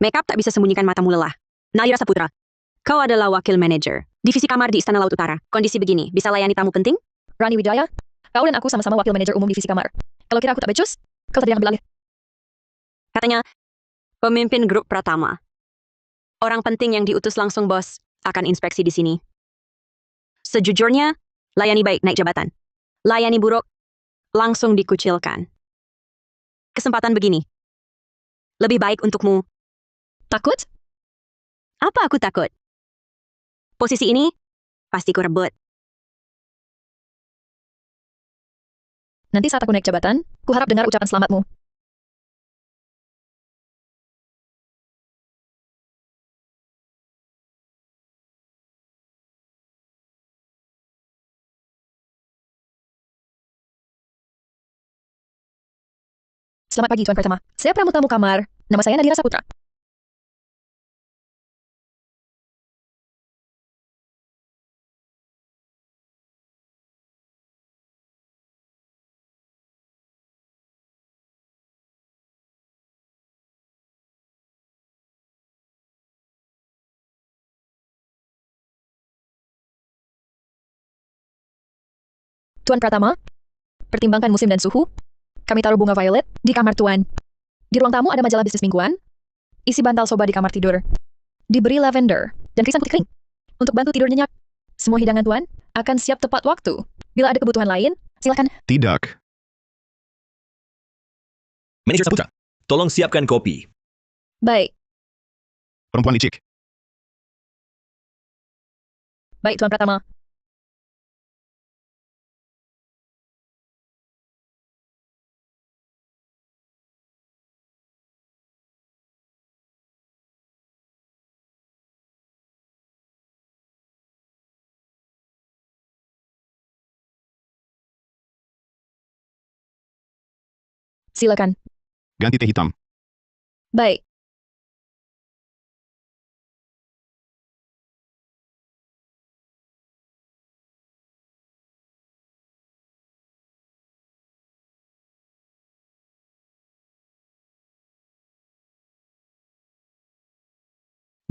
Makeup tak bisa sembunyikan matamu lelah. Naira Saputra, kau adalah wakil manajer divisi kamar di Istana Laut Utara. Kondisi begini, bisa layani tamu penting? Rani Wijaya, kau dan aku sama-sama wakil manajer umum divisi kamar. Kalau kira aku tak becus, kau tadi yang ambil alih. Katanya, pemimpin grup Pratama. Orang penting yang diutus langsung bos akan inspeksi di sini. Sejujurnya, layani baik naik jabatan. Layani buruk, langsung dikucilkan. Kesempatan begini. Lebih baik untukmu. Takut? Apa aku takut? Posisi ini, pasti ku rebut. Nanti saat aku naik jabatan, ku harap dengar ucapan selamatmu. Selamat pagi, Tuan Pratama. Saya pramu-tamu kamar. Nama saya Nadira Saputra. Tuan Pratama, pertimbangkan musim dan suhu. Kami taruh bunga violet di kamar Tuan. Di ruang tamu ada majalah bisnis mingguan. Isi bantal soba di kamar tidur. Diberi lavender dan krisan putih kering. Untuk bantu tidur nyenyak. Semua hidangan Tuan akan siap tepat waktu. Bila ada kebutuhan lain, silakan. Tidak. Manajer Saputra, tolong siapkan kopi. Baik, Perempuan licik. baik Tuan Pratama. Silakan. Ganti teh hitam. Baik.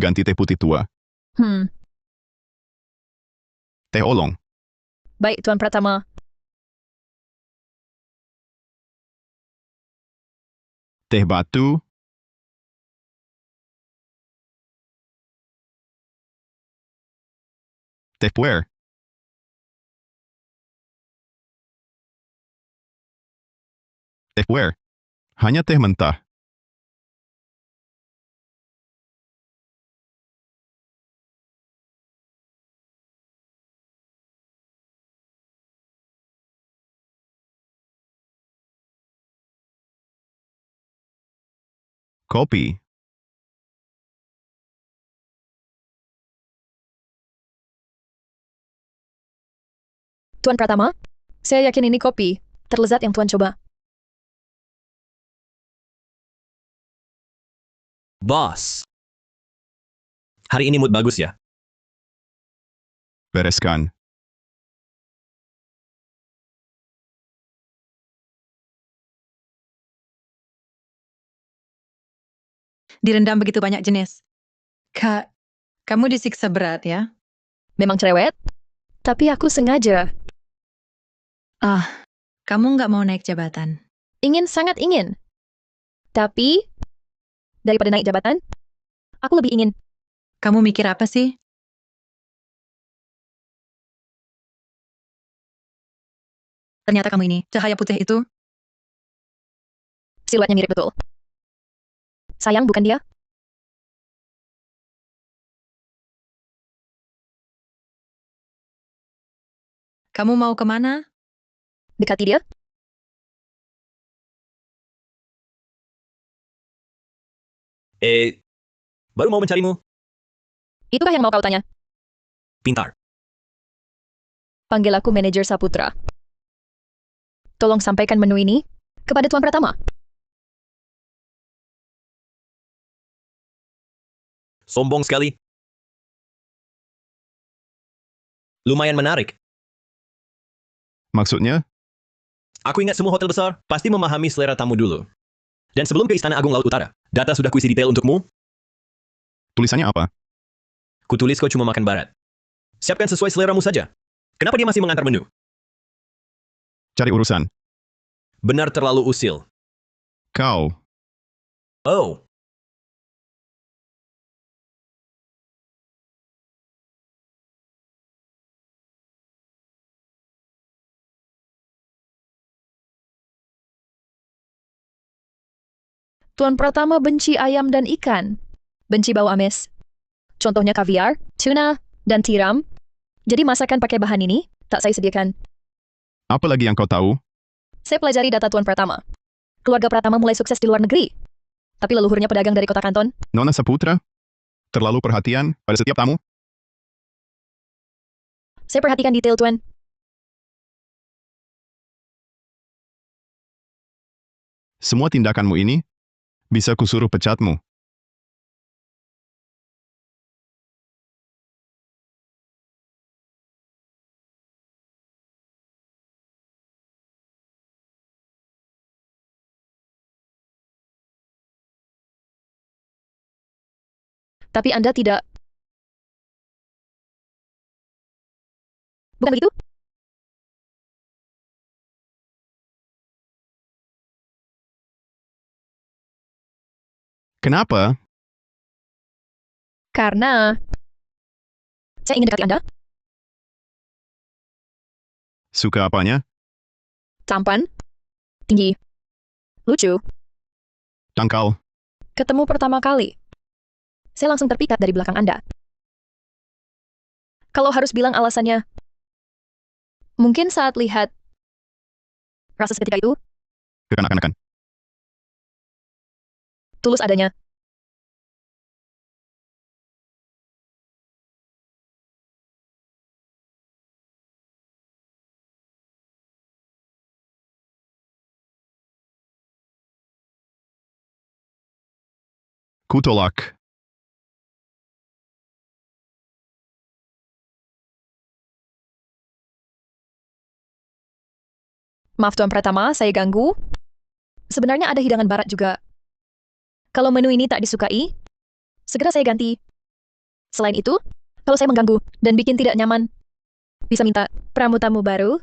Ganti teh putih tua. Teh olong. Baik Tuan Pratama. Teh batu. Teh puer. Teh puer. Hanya teh mentah. Kopi. Tuan Pratama, saya yakin ini kopi terlezat yang Tuan coba. Bos. Hari ini mood bagus ya? Bereskan. Direndam begitu banyak jenis. Kak, kamu disiksa berat ya? Memang cerewet, tapi aku sengaja. Kamu nggak mau naik jabatan. Ingin, sangat ingin. Tapi, daripada naik jabatan, aku lebih ingin. Kamu mikir apa sih? Ternyata kamu ini, cahaya putih itu. Siluetnya mirip betul. Sayang, bukan dia? Kamu mau kemana? Dekati dia? Baru mau mencarimu. Itukah yang mau kau tanya? Pintar. Panggil aku manajer Saputra. Tolong sampaikan menu ini kepada Tuan Pratama. Sombong sekali. Lumayan menarik. Maksudnya? Aku ingat semua hotel besar pasti memahami selera tamu dulu. Dan sebelum ke Istana Agung Laut Utara, data sudah kuisi detail untukmu. Tulisannya apa? Kutulis kau cuma makan barat. Siapkan sesuai seleramu saja. Kenapa dia masih mengantar menu? Cari urusan. Benar terlalu usil. Kau. Oh, Tuan Pratama benci ayam dan ikan. Benci bau amis. Contohnya kaviar, tuna, dan tiram. Jadi masakan pakai bahan ini tak saya sediakan. Apa lagi yang kau tahu? Saya pelajari data Tuan Pratama. Keluarga Pratama mulai sukses di luar negeri. Tapi leluhurnya pedagang dari kota Kanton. Nona Saputra? Terlalu perhatian pada setiap tamu? Saya perhatikan detail, Tuan. Semua tindakanmu ini bisa kusuruh pecatmu. Tapi Anda tidak. Bukan begitu? Kenapa? Karena saya ingin dekati Anda. Suka apanya? Tampan, tinggi, lucu. Dangkal. Ketemu pertama kali. Saya langsung terpikat dari belakang Anda. Kalau harus bilang alasannya, mungkin saat lihat rasa seketika itu, Kekanak-kanakan. tulus adanya. Kutolak. Maaf Tuan Pratama, saya ganggu. Sebenarnya ada hidangan barat juga. Kalau menu ini tak disukai, segera saya ganti. Selain itu, kalau saya mengganggu dan bikin tidak nyaman, bisa minta pramu-tamu baru.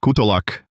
Kutolak.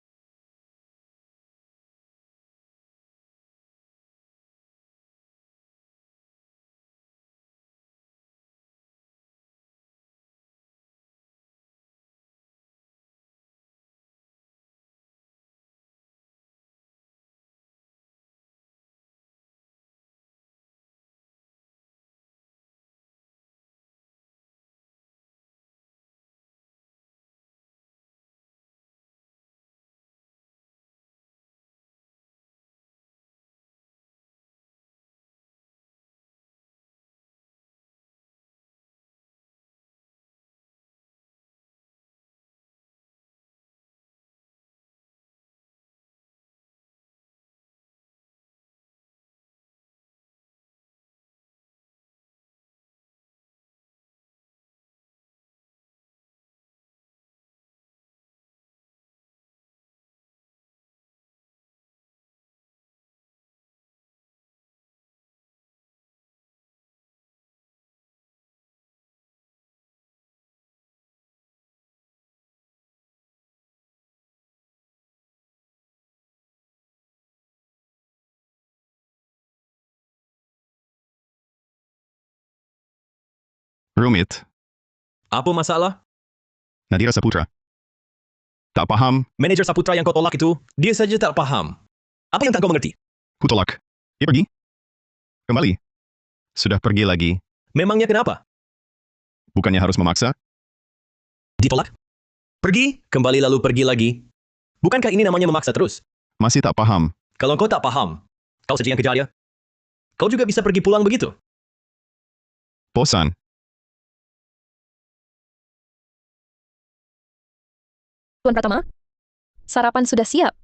Rumit. apa masalah? Nadira Saputra. Tak paham. Manajer Saputra yang kau tolak itu, dia saja tak paham. Apa yang tak kau mengerti? Kutolak. Dia pergi. Kembali. Sudah pergi lagi. Memangnya kenapa? Bukannya harus memaksa? Ditolak? Pergi, kembali lalu pergi lagi. Bukankah ini namanya memaksa terus? Masih tak paham. Kalau kau tak paham, kau saja yang kejar ya. Kau juga bisa pergi pulang begitu. Bosan. Tuan Pratama, sarapan sudah siap.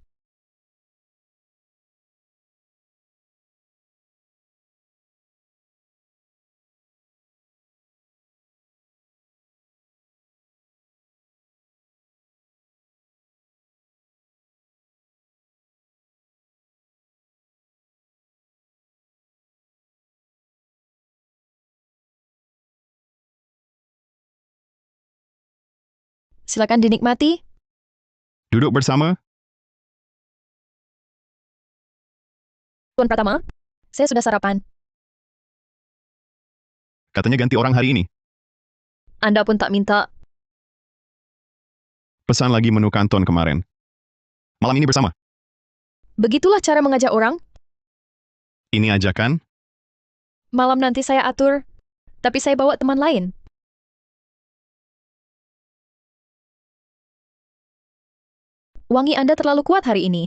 Silakan dinikmati. Duduk bersama. Tuan Pratama, saya sudah sarapan. Katanya ganti orang hari ini. Anda pun tak minta. Pesan lagi menu kanton kemarin. Malam ini bersama. Begitulah cara mengajak orang. Ini ajakan. Malam nanti saya atur, tapi saya bawa teman lain. Wangi Anda terlalu kuat hari ini.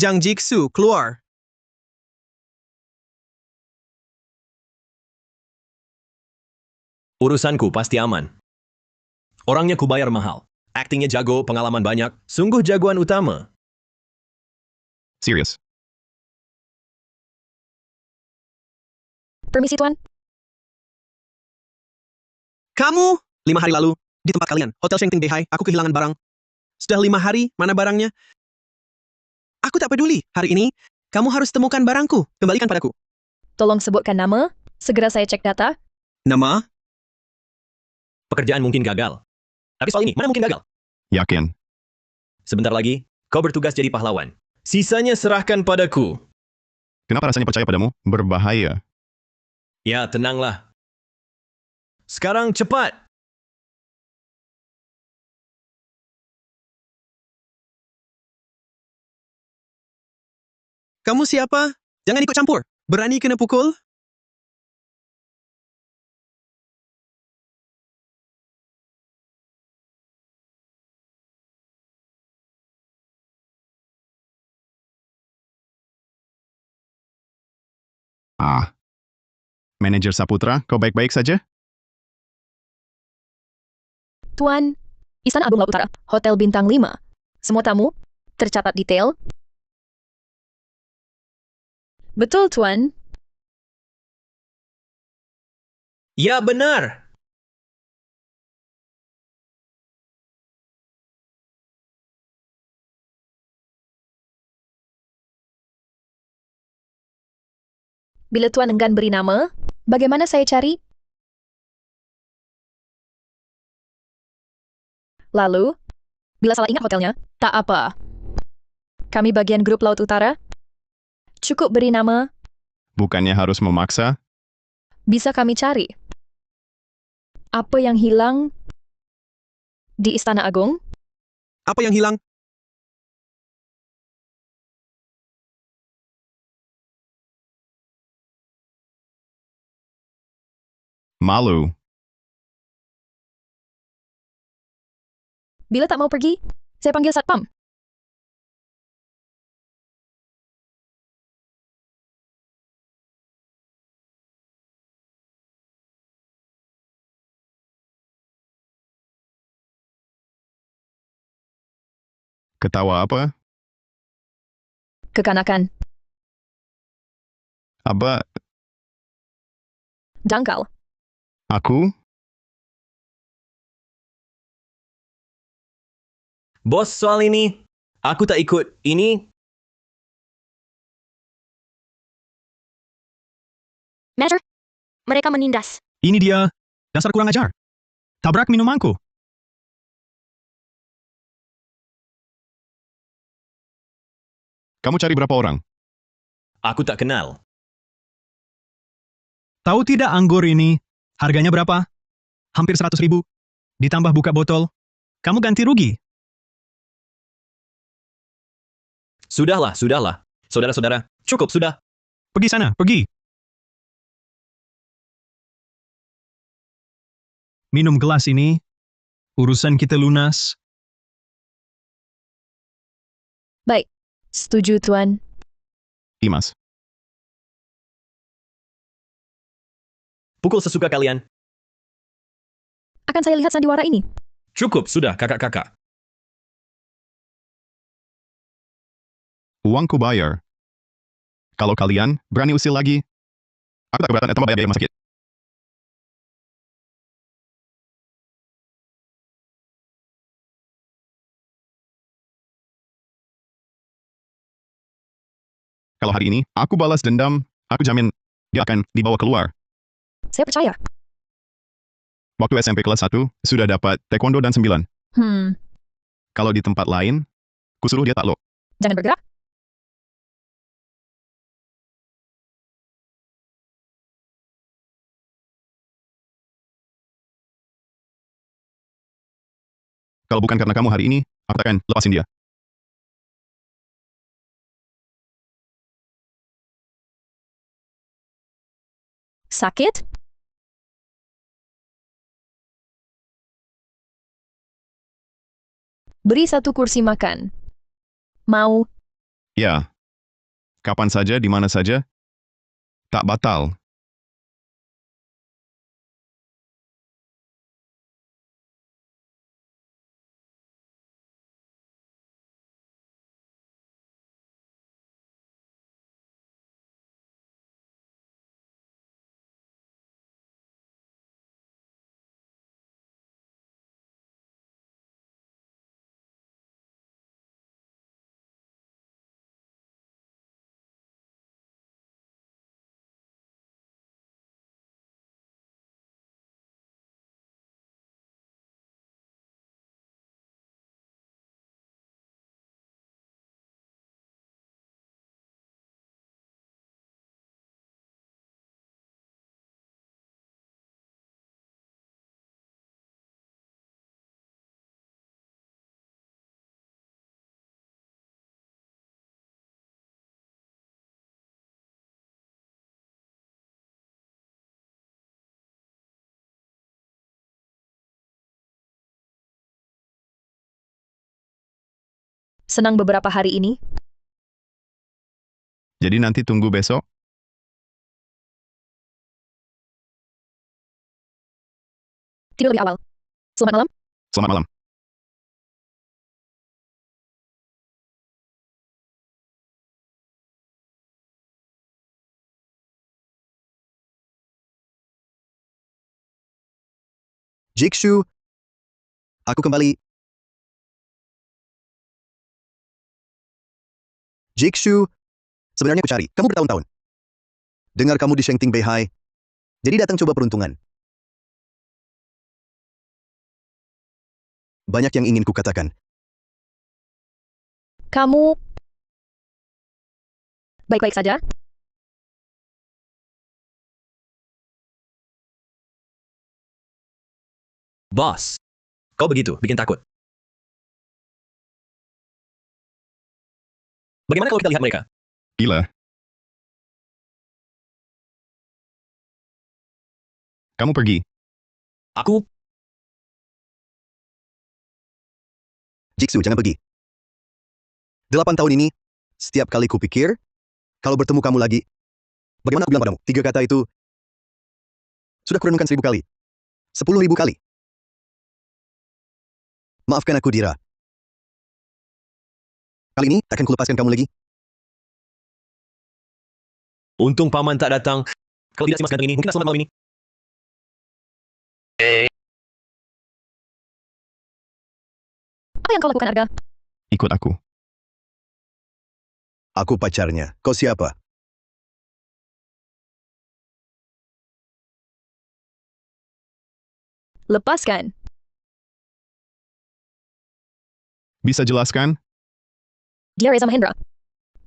Jang Jiksu keluar. Urusanku pasti aman. Orangnya kubayar mahal. Aktingnya jago, pengalaman banyak. Sungguh jagoan utama. Serius. Permisi, Tuan. Kamu 5 hari lalu di tempat kalian, Hotel Shengting Beihai, aku kehilangan barang. Sudah 5 hari, mana barangnya? Aku tak peduli. Hari ini, kamu harus temukan barangku. Kembalikan padaku. Tolong sebutkan nama. Segera saya cek data. Nama? Pekerjaan mungkin gagal. Tapi soal ini, mana mungkin gagal? Yakin. Sebentar lagi, kau bertugas jadi pahlawan. Sisanya serahkan padaku. Kenapa rasanya percaya padamu? Berbahaya. Ya, tenanglah. Sekarang cepat. Kamu siapa? Jangan ikut campur. Berani kena pukul? Ah. Manajer Saputra, kau baik-baik saja? Tuan, Istana Agung Laut Utara, Hotel Bintang 5. Semua tamu, tercatat detail. Betul, Tuan. Ya, benar. Bila Tuan enggan beri nama, bagaimana saya cari? Lalu, bila salah ingat hotelnya, tak apa. Kami bagian grup Laut Utara. Cukup beri nama, Bukannya harus memaksa? bisa kami cari. Apa yang hilang di Istana Agung? Apa yang hilang? Malu. Bila tak mau pergi, saya panggil satpam. Ketawa apa? Kekanakan, Aba, dangkal. aku? Bos, soal ini, aku tak ikut. Ini, Manager, mereka menindas. Ini dia. Dasar kurang ajar. Tabrak minumanku. Kamu cari berapa orang? aku tak kenal. Tahu tidak anggur ini? Harganya berapa? Hampir 100.000. Ditambah buka botol. Kamu ganti rugi. Sudahlah, sudahlah. Saudara-saudara, cukup sudah. Pergi sana, pergi. Minum gelas ini. Urusan kita lunas. Baik, setuju, Tuan. Dimas. Pukul sesuka kalian. Akan saya lihat sandiwara ini. Cukup, sudah, kakak-kakak. Uangku bayar. Kalau kalian berani usil lagi, aku tak keberatan tambah bayar biaya rumah sakit. Kalau hari ini aku balas dendam, aku jamin dia akan dibawa keluar. Saya percaya. Waktu SMP kelas 1, sudah dapat taekwondo dan 9. Kalau di tempat lain, kusuruh dia takluk. Jangan bergerak. Kalau bukan karena kamu hari ini, aku tak akan lepasin dia. Sakit? Beri satu kursi makan. Mau? Ya, kapan saja, di mana saja, tak batal. Senang beberapa hari ini? Jadi nanti tunggu besok. Tidur lebih awal. Selamat malam. Selamat malam. Jiksu, aku kembali. Jiksu, sebenarnya aku cari. Kamu bertahun-tahun. Dengar kamu di Shengting Beihai. Jadi datang coba peruntungan. Banyak yang ingin kukatakan. Kamu baik-baik saja? Bos, kau begitu, bikin takut. Bagaimana kalau kita lihat mereka? Gila. Kamu pergi. Aku, Jiksu, jangan pergi. 8 tahun ini, setiap kali kupikir, kalau bertemu kamu lagi, bagaimana aku bilang padamu? 3 kata itu, sudah kurenungkan 1000 kali. 10.000 kali. Maafkan aku, Dira. Kali ini, takkan kulepaskan kamu lagi. untung paman tak datang. Kalau tidak si mas ganteng ini, mungkin tak selamat malam ini. Apa yang kau lakukan, Arga? Ikut aku. Aku pacarnya. Kau siapa? Lepaskan. Bisa jelaskan? Dia Reza Mahendra.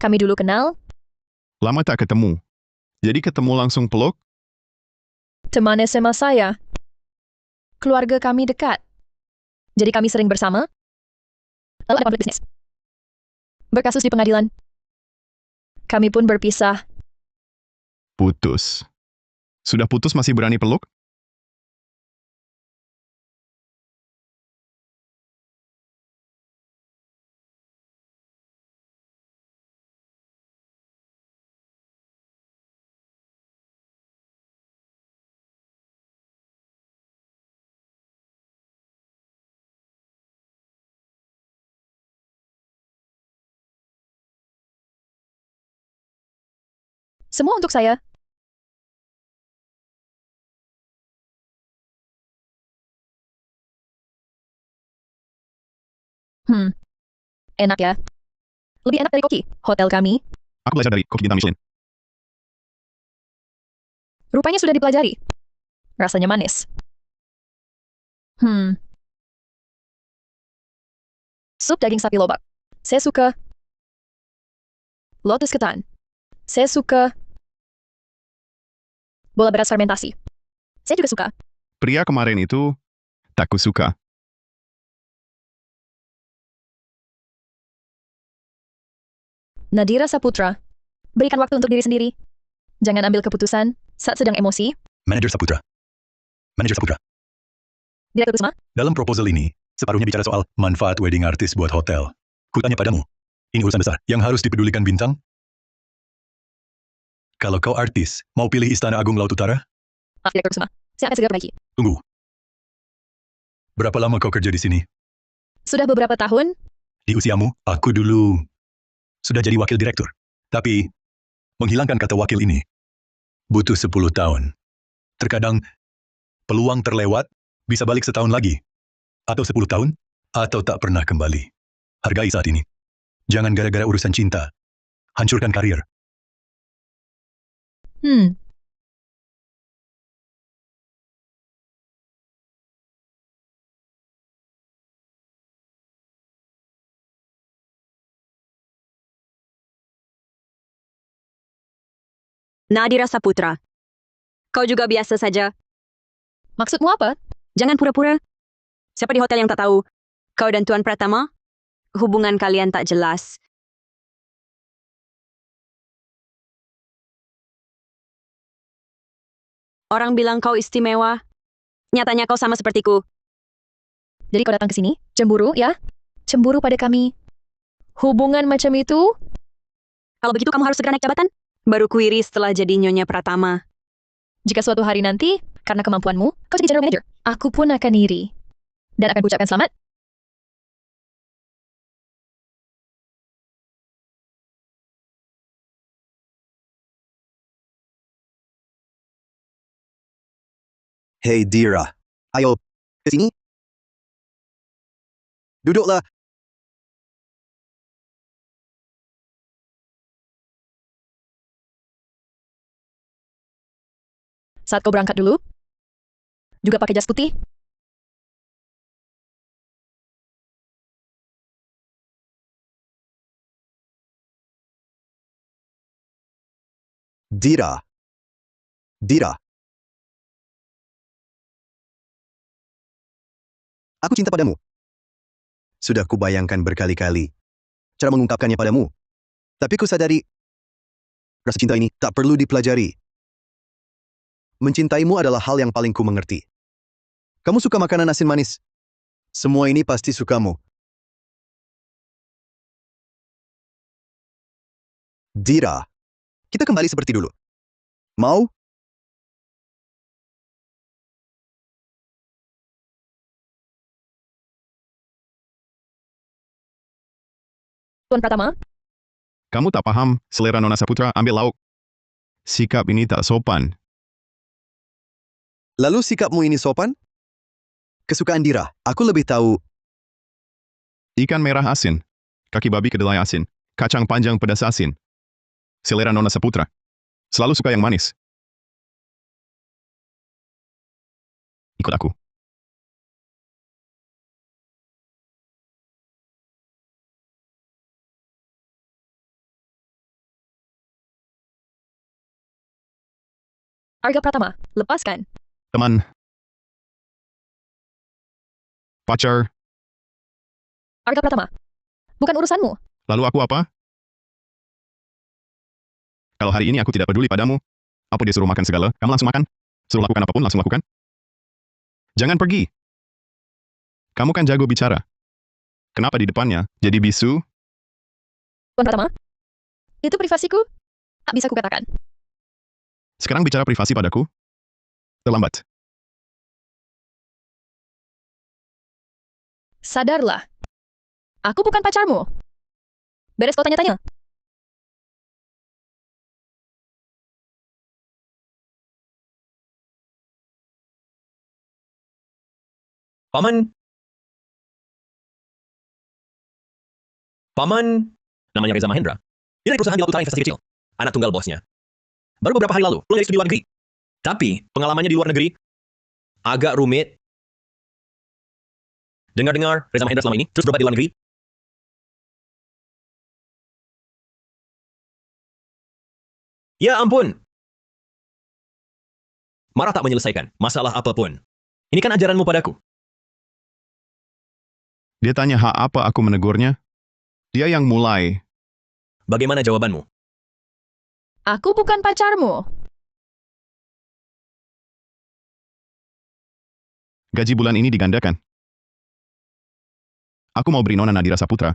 Kami dulu kenal, Lama tak ketemu. Jadi ketemu langsung peluk? teman SMA saya. Keluarga kami dekat. Jadi kami sering bersama. Lalu ada konflik bisnis. Berkasus di pengadilan. Kami pun berpisah. Putus. Sudah putus masih berani peluk? Semua untuk saya. Enak ya. Lebih enak dari koki, hotel kami. Aku belajar dari koki bintang Michelin. Rupanya sudah dipelajari. Rasanya manis. Sup daging sapi lobak. Saya suka. Lotus ketan. Saya suka. Bola beras fermentasi. Saya juga suka. Pria kemarin itu tak kusuka. Nadira Saputra. Berikan waktu untuk diri sendiri. Jangan ambil keputusan saat sedang emosi. Manajer Saputra. Manajer Saputra. Direktur Kusma. Dalam proposal ini, separuhnya bicara soal manfaat wedding artist buat hotel. Kutanya padamu, ini urusan besar yang harus dipedulikan bintang? Kalau kau artis, mau pilih Istana Agung Laut Utara? Maaf, Direktur Kusma. Saya akan segera perbaiki. Tunggu. Berapa lama kau kerja di sini? Sudah beberapa tahun. Di usiamu, aku dulu sudah jadi wakil direktur. Tapi, menghilangkan kata wakil ini butuh 10 tahun. Terkadang, peluang terlewat bisa balik setahun lagi. Atau 10 tahun, atau tak pernah kembali. Hargai saat ini. Jangan gara-gara urusan cinta. Hancurkan karir. Nadira Saputra. Kau juga biasa saja. Maksudmu apa? Jangan pura-pura. Siapa di hotel yang tak tahu? Kau dan Tuan Pratama? Hubungan kalian tak jelas. Orang bilang kau istimewa. Nyatanya kau sama sepertiku. Jadi kau datang ke sini? Cemburu, ya? Cemburu pada kami. Hubungan macam itu? Kalau begitu kamu harus segera naik jabatan. Baru kuiri setelah jadi Nyonya Pratama. Jika suatu hari nanti, karena kemampuanmu, kau jadi general manager. Aku pun akan iri. Dan akan kuucapkan selamat. Hey Dira, ayo ke sini. Duduklah. Saat kau berangkat dulu, juga pakai jas putih. Dira. Dira. Aku cinta padamu. Sudah kubayangkan berkali-kali cara mengungkapkannya padamu. Tapi ku sadari, rasa cinta ini tak perlu dipelajari. Mencintaimu adalah hal yang paling ku mengerti. Kamu suka makanan asin manis. Semua ini pasti sukamu. Dira, kita kembali seperti dulu. Mau? Tuan Pratama, Kamu tak paham, selera Nona Saputra ambil lauk. Sikap ini tak sopan. Lalu sikapmu ini sopan? Kesukaan Dira, aku lebih tahu. Ikan merah asin. Kaki babi kedelai asin. Kacang panjang pedas asin. Selera Nona Saputra. Selalu suka yang manis. Ikut aku. Arga Pratama, lepaskan. Teman. Pacar. Arga Pratama, bukan urusanmu. Lalu aku apa? Kalau hari ini aku tidak peduli padamu, apa dia suruh makan segala, kamu langsung makan. Suruh lakukan apapun, langsung lakukan. Jangan pergi. Kamu kan jago bicara. Kenapa di depannya jadi bisu? Tuan Pratama, itu privasiku. Tak bisa kukatakan. Sekarang bicara privasi padaku? Terlambat. Sadarlah. Aku bukan pacarmu. Beres kau tanya-tanya. Paman. Paman. Namanya Reza Mahendra. Dia dari perusahaan di Laut Utara investasi kecil. Anak tunggal bosnya. Baru beberapa hari lalu, pulang dari studi luar negeri. Tapi, pengalamannya di luar negeri agak rumit. Dengar-dengar, Reza Mahendra selama ini terus berobat di luar negeri. Ya ampun. Marah tak menyelesaikan masalah apapun. Ini kan ajaranmu padaku. Dia tanya hak apa aku menegurnya. Dia yang mulai. Bagaimana jawabanmu? Aku bukan pacarmu. Gaji bulan ini digandakan. Aku mau beri Nona Nadira Saputra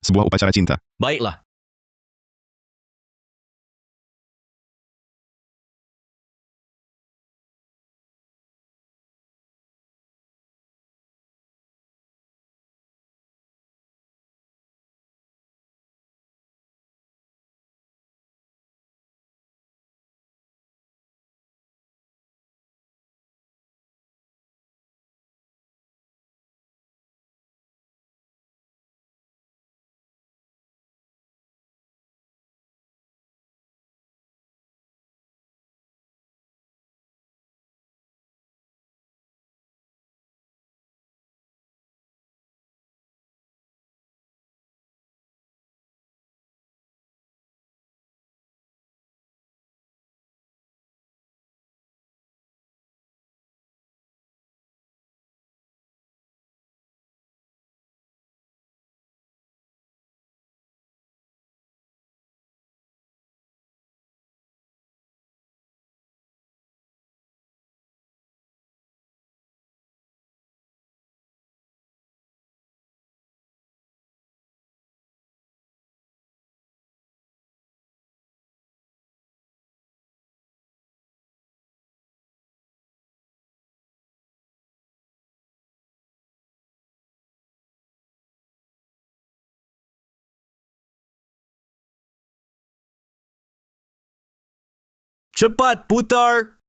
sebuah upacara cinta. Baiklah. Cepat putar.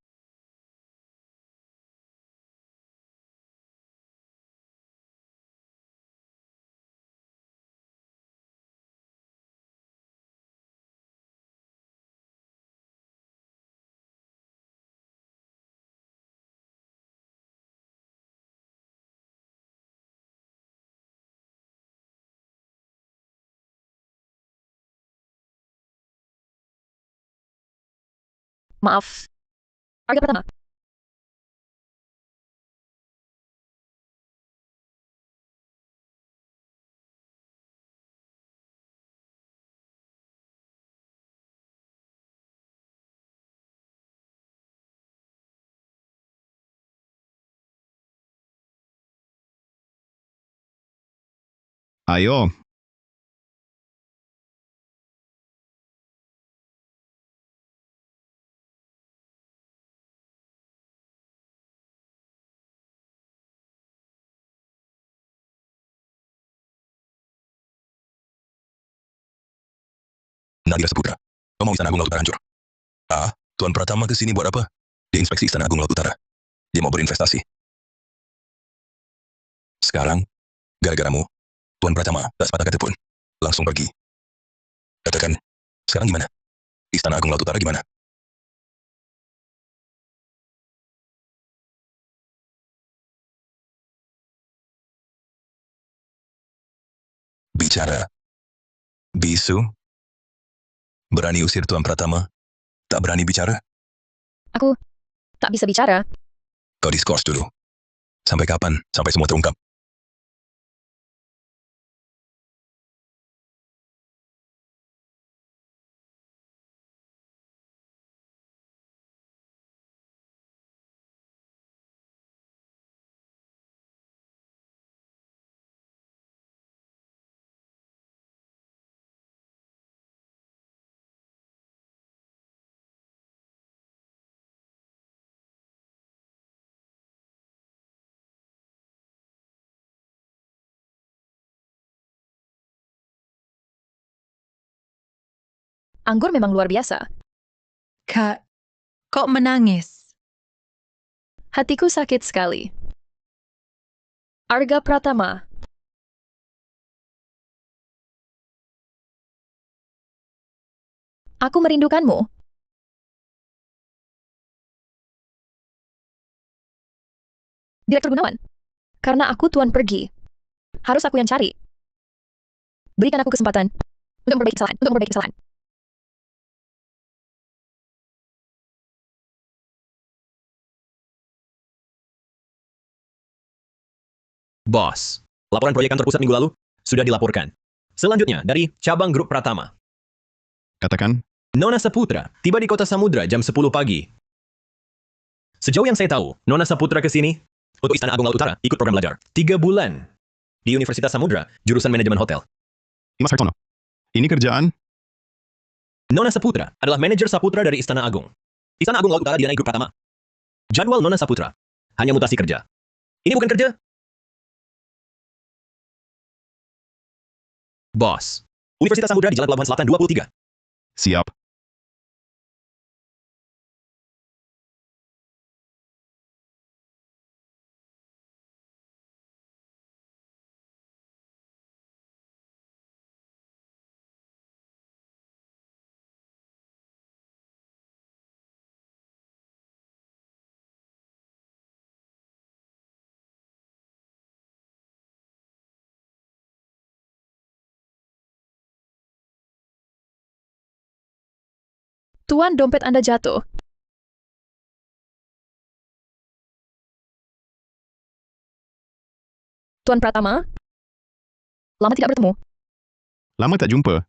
Maaf. Harga pertama. Ayo. Nadira Saputra, kau mau Istana Agung Laut Utara hancur? Tuan Pratama ke sini buat apa? Dia inspeksi Istana Agung Laut Utara. Dia mau berinvestasi. Sekarang, gara-garamu, Tuan Pratama tak sepatah kata pun. Langsung pergi. Katakan, sekarang gimana? Istana Agung Laut Utara gimana? Bicara. Bisu? Berani usir Tuan Pratama? Tak berani bicara? Aku tak bisa bicara. Kau diskors dulu. Sampai kapan? Sampai semua terungkap. Anggur memang luar biasa. Kak, kok menangis? Hatiku sakit sekali. Arga Pratama. Aku merindukanmu. Direktur Gunawan. Karena aku tuan pergi. Harus aku yang cari. Berikan aku kesempatan untuk memperbaiki kesalahan. Bos, laporan proyek kantor pusat minggu lalu sudah dilaporkan. Selanjutnya, dari cabang grup Pratama. Katakan, Nona Saputra tiba di kota Samudra jam 10 pagi. Sejauh yang saya tahu, Nona Saputra ke sini untuk Istana Agung Laut Utara ikut program belajar. 3 bulan di Universitas Samudra, jurusan manajemen hotel. Mas Hartono, ini kerjaan? Nona Saputra adalah manajer Saputra dari Istana Agung. Istana Agung Laut Utara didanai grup Pratama. Jadwal Nona Saputra hanya mutasi kerja. Ini bukan kerja. Bos, Universitas Samudra di Jalan Pelabuhan Selatan 23. Siap. Tuan, dompet Anda jatuh. Tuan Pratama? Lama tidak bertemu. Lama tak jumpa.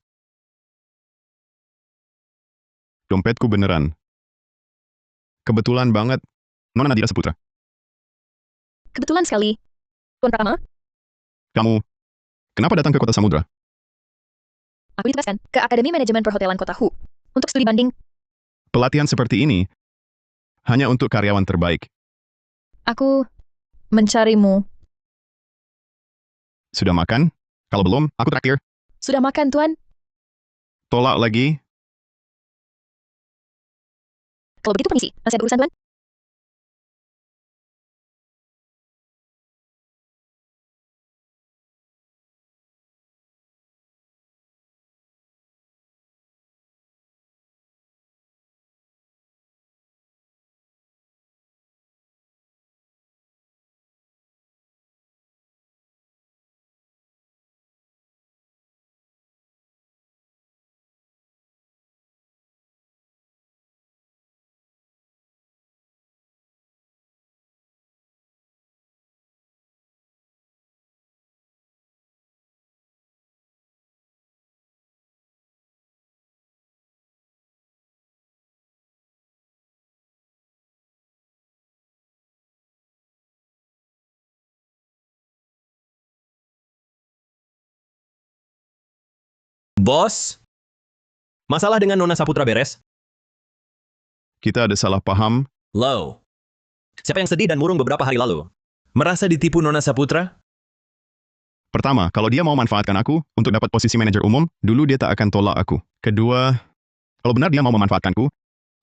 Dompetku beneran. Kebetulan banget, Nona Nadira Saputra. Kebetulan sekali. Tuan Pratama, Kamu, kenapa datang ke kota Samudra? aku ditugaskan ke Akademi Manajemen Perhotelan Kota Hu untuk studi banding. Pelatihan seperti ini hanya untuk karyawan terbaik. Aku mencarimu. Sudah makan? Kalau belum, aku traktir. Sudah makan, Tuan? Tolak lagi? Kalau begitu permisi, masih ada urusan, Tuan? Bos, masalah dengan Nona Saputra beres? Kita ada salah paham. Low. Siapa yang sedih dan murung beberapa hari lalu? Merasa ditipu Nona Saputra? Pertama, kalau dia mau manfaatkan aku untuk dapat posisi manajer umum, dulu dia tak akan tolak aku. Kedua, kalau benar dia mau memanfaatkanku,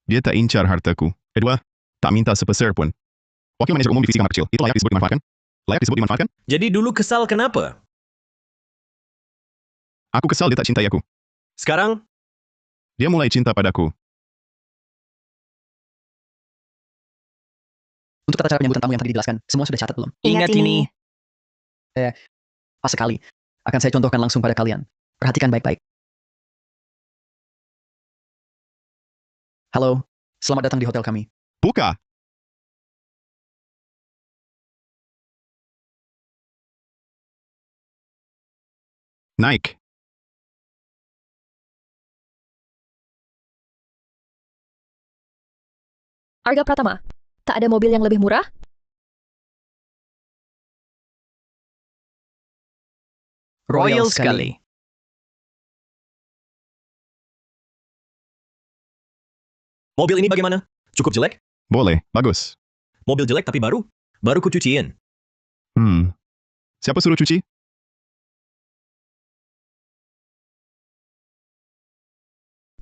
dia tak incar hartaku. Kedua, tak minta sepeser pun. Wakil manajer umum divisi kamar kecil, itu layak disebut dimanfaatkan? Layak disebut dimanfaatkan? Jadi dulu kesal kenapa? Aku kesal dia tak cintai aku. Sekarang, Dia mulai cinta padaku. Untuk tata cara penyambutan tamu yang tadi dijelaskan, semua sudah catat belum? ingat ini. Pas sekali. Akan saya contohkan langsung pada kalian. Perhatikan baik-baik. Halo, selamat datang di hotel kami. Buka! Naik. Arga Pratama, tak ada mobil yang lebih murah? Royal sekali. Mobil ini bagaimana? Cukup jelek? Boleh, bagus. Mobil jelek tapi baru? Baru kucuciin. Siapa suruh cuci?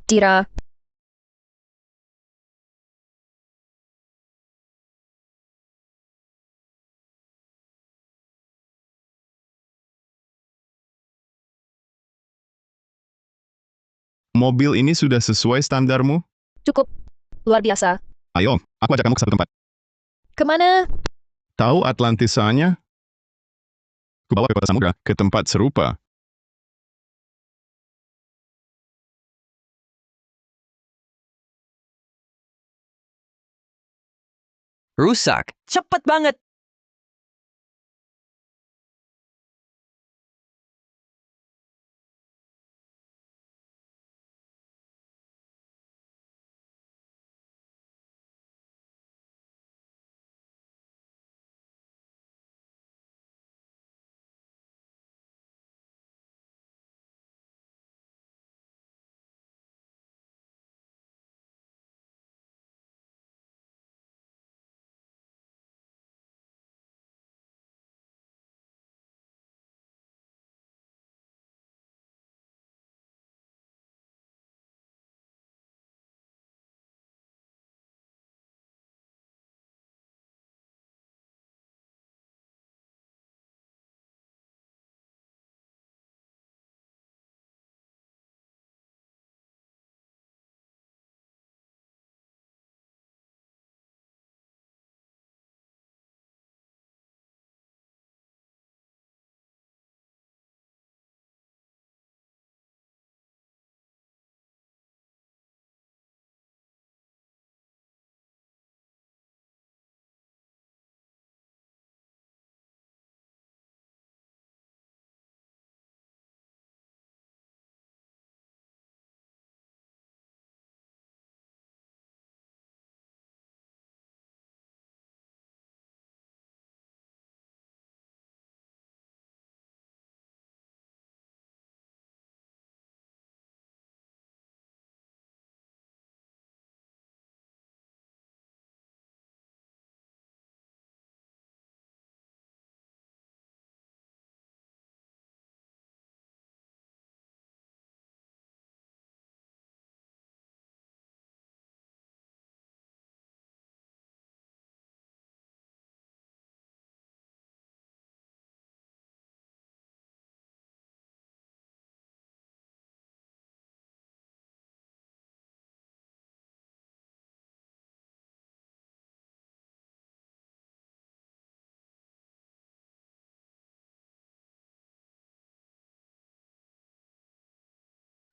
Tira. Mobil ini sudah sesuai standarmu? Cukup. Luar biasa. Ayo, aku ajak kamu ke satu tempat. Kemana? Tahu Atlantis soalnya? Kubawa ke kota samudra, ke tempat serupa. Rusak. Cepet banget.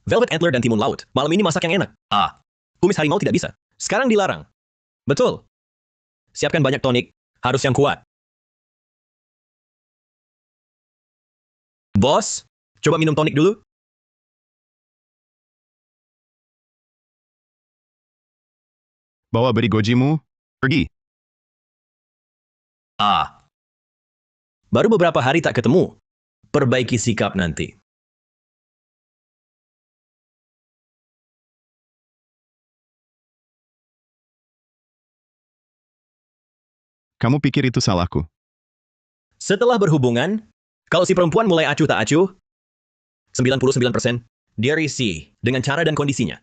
Velvet Antler dan timun laut. Malam ini masak yang enak. Kumis harimau tidak bisa. Sekarang dilarang. Betul. Siapkan banyak tonik. Harus yang kuat. Bos, coba minum tonik dulu. Bawa beri gojimu, pergi. Baru beberapa hari tak ketemu. Perbaiki sikap nanti. Kamu pikir itu salahku? Setelah berhubungan, kalau si perempuan mulai acuh tak acuh, 99%, dia risih dengan cara dan kondisinya.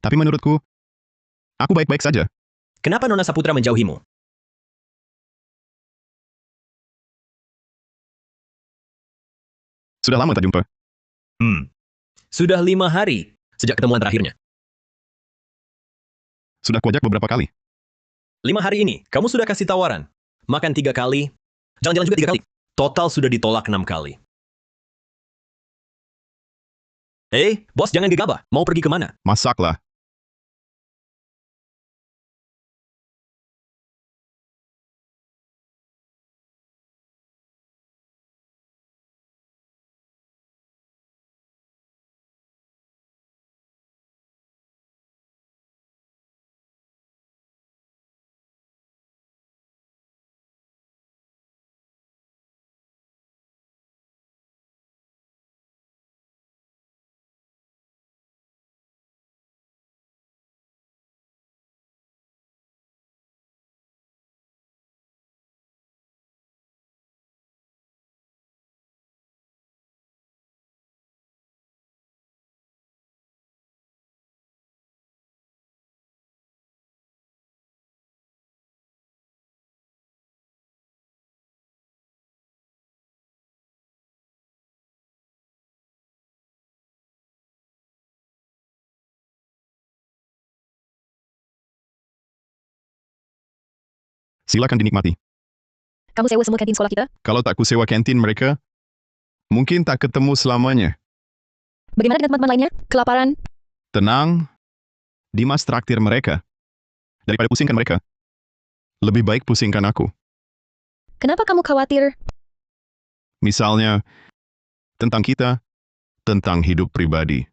Tapi menurutku, aku baik-baik saja. Kenapa Nona Saputra menjauhimu? Sudah lama tak jumpa. Sudah 5 hari sejak ketemuan terakhirnya. Sudah kuajak beberapa kali. 5 hari ini, kamu sudah kasih tawaran. Makan 3 kali, jalan-jalan juga 3 kali. Total sudah ditolak 6 kali. Bos jangan gegabah. Mau pergi kemana? Masaklah. Silakan dinikmati. Kamu sewa semua kantin sekolah kita? Kalau tak kusewa kantin mereka, mungkin tak ketemu selamanya. Bagaimana dengan teman-teman lainnya? Kelaparan? Tenang, Dimas traktir mereka. Daripada pusingkan mereka, lebih baik pusingkan aku. Kenapa kamu khawatir? Misalnya, tentang kita, tentang hidup pribadi.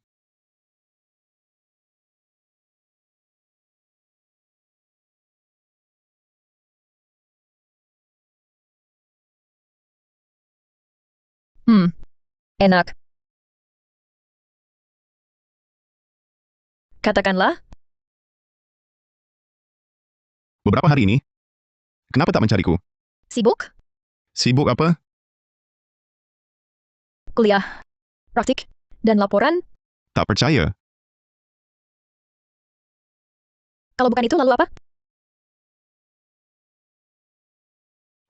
Enak. Katakanlah, Beberapa hari ini, kenapa tak mencariku? sibuk, Sibuk apa? kuliah, praktik, dan laporan. Tak percaya. Kalau bukan itu, lalu apa?